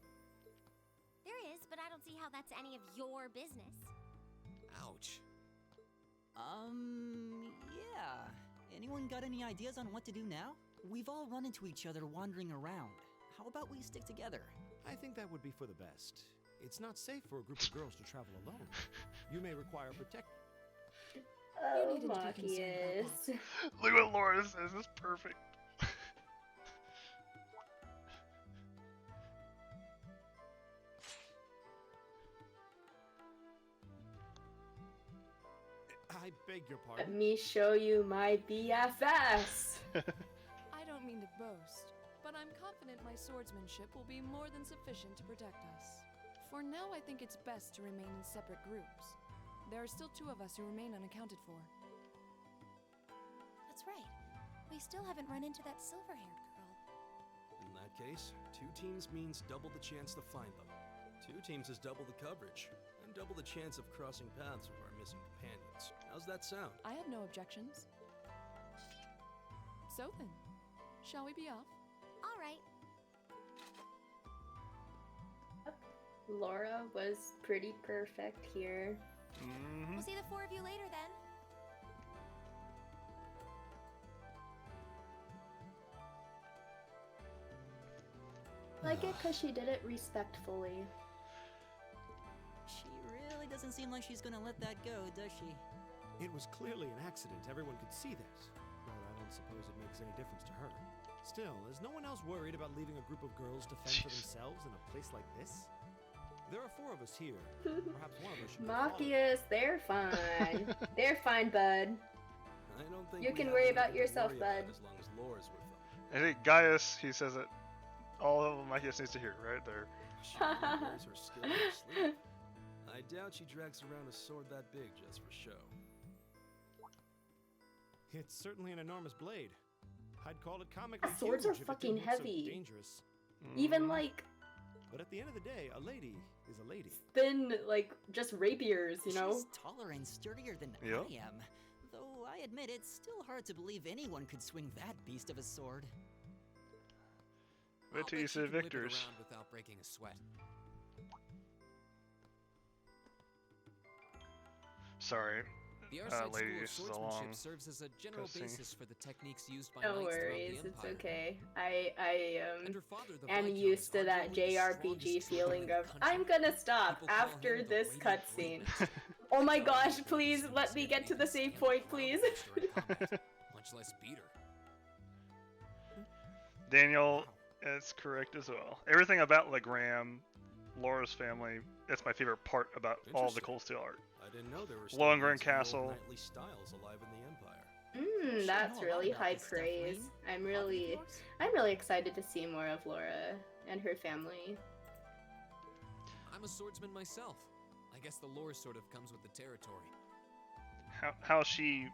There is, but I don't see how that's any of your business. Ouch. Yeah. Anyone got any ideas on what to do now? We've all run into each other wandering around. How about we stick together? I think that would be for the best. It's not safe for a group of girls to travel alone. You may require protection. Oh, Machias. Look what Laura says. This is perfect. I beg your Let pardon. me show you my BFS. I don't mean to boast, but I'm confident my swordsmanship will be more than sufficient to protect us. For now, I think it's best to remain in separate groups. There are still 2 of us who remain unaccounted for. That's right. We still haven't run into that silver-haired girl. In that case, 2 teams means double the chance to find them. 2 teams is double the coverage, and double the chance of crossing paths with our missing companions. How's that sound? I have no objections. So then, shall we be off? All right. Laura was pretty perfect here. Mm-hmm. We'll see the 4 of you later then. Like it because she did it respectfully. She really doesn't seem like she's gonna let that go, does she? It was clearly an accident. Everyone could see that. But I don't suppose it makes any difference to her. Still, is no one else worried about leaving a group of girls to fend for themselves in a place like this? There are 4 of us here. Perhaps one of us should go follow. Machias, they're fine. They're fine, bud. I don't think You we can have worry anything about to yourself, worry about bud. as long as Laura's with them. I think Gaius, he says it. All of them, Machias needs to hear right there. She wears her skill in her sleep. I doubt she drags around a sword that big just for show. It's certainly an enormous blade. I'd call it comically Swords are huge if it fucking didn't look so heavy. dangerous. Even like But at the end of the day, a lady is a lady. thin, like just rapiers, you know? She's taller and sturdier than Yep. I am. Though I admit it's still hard to believe anyone could swing that beast of a sword. I'll Wait till you bet see you can whip it victors. around without breaking a sweat. Sorry, The Arside lady, School of this is a Swordsmanship long serves as a general cutscene. basis for the techniques used by No knights throughout worries, the it's Empire. okay. And her father, the am Viscount, used is to that arguably the JRPG strongest feeling warrior in of the country. I'm gonna stop People call after him the this Radiant cutscene. Freedmaster. Oh my Not gosh, only does please he let me seem get to the stand save a point, trial please. during combat, much less beat her. Daniel is correct as well. Everything about Legram, Laura's family, that's my favorite part about all the Interesting. Cold Steel art. I didn't know there were still Lohengrin lots of the old Castle. knightly styles alive in the Empire. Sure That's know a lot really about high this stuff, praise. Wayne. I'm Hobby of really yours? excited to see more of Laura and her family. I'm a swordsman myself. I guess the lore sort of comes with the territory. How she,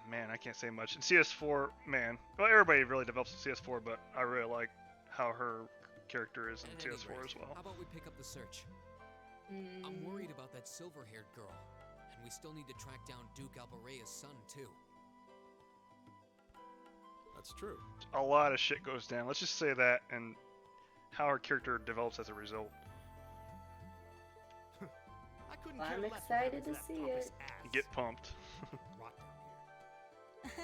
man, I can't say much. In CS4, man, well, everybody really develops in CS4, but I really like how her character is in At any CS4 rate, as well. How about we pick up the search? I'm worried about that silver-haired girl, and we still need to track down Duke Albarea's son too. That's true. A lot of shit goes down. Let's just say that, and how her character develops as a result. I couldn't I'm care less what excited happens to that see pompous it. ass. Get pumped. Rot down here.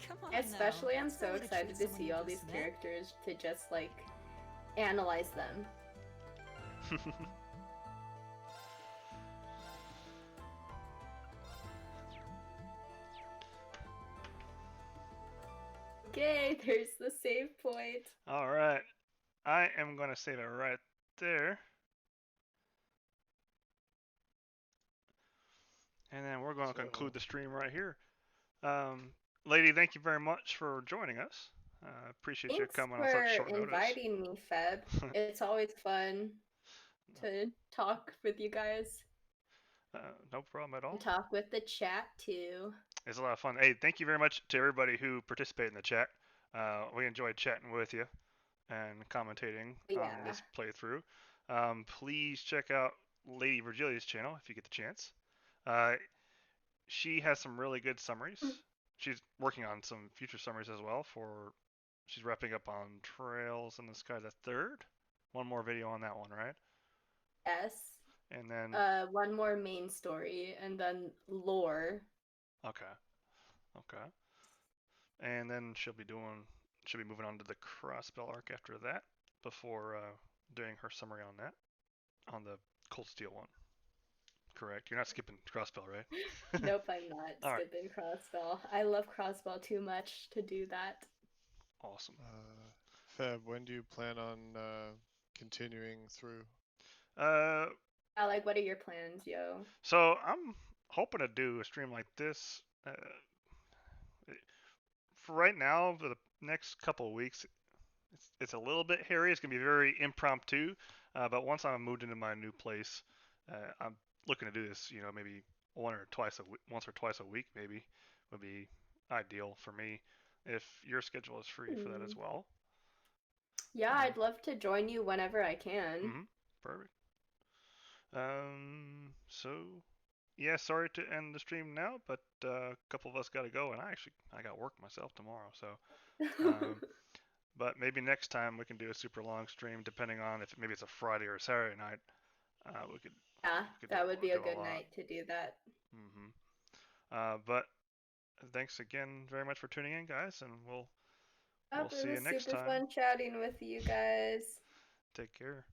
Come on Especially, now. I'm That's so no way to excited treat to someone see you all just these met. characters to just like analyze them. Okay, there's the save point. All right, I am going to save it right there. And then we're going to conclude the stream right here. Lady, thank you very much for joining us. Appreciate you Thanks coming on such for short notice. inviting me, Feb. It's always fun to talk with you guys. No problem at all. And talk with the chat too. It's a lot of fun. Hey, thank you very much to everybody who participated in the chat. We enjoyed chatting with you and commentating on this playthrough. Please check out LadyVirgilia's channel if you get the chance. She has some really good summaries. She's working on some future summaries as well. She's wrapping up on Trails in the Sky the Third. One more video on that one, right? Yes. And then one more main story, and then lore. Okay. And then she'll be moving on to the Crossbell arc after that, before doing her summary on that, on the Cold Steel one. Correct. You're not skipping Crossbell, right? Nope, I'm not skipping Crossbell. I love Crossbell too much to do that. Awesome. Feb, when do you plan on continuing through? Like, what are your plans, yo? So I'm hoping to do a stream like this. For right now, for the next couple of weeks, it's a little bit hairy. It's gonna be very impromptu. But once I'm moved into my new place, I'm looking to do this. Maybe once or twice a week, maybe would be ideal for me. If your schedule is free for that as well. Yeah, I'd love to join you whenever I can. Perfect. So yeah, sorry to end the stream now, but a couple of us got to go, and I got work myself tomorrow. So, but maybe next time we can do a super long stream, depending on if maybe it's a Friday or a Saturday night. We could. Yeah, that would be a good night to do that. But thanks again very much for tuning in, guys, and we'll see you next time. It was super fun chatting with you guys. Take care.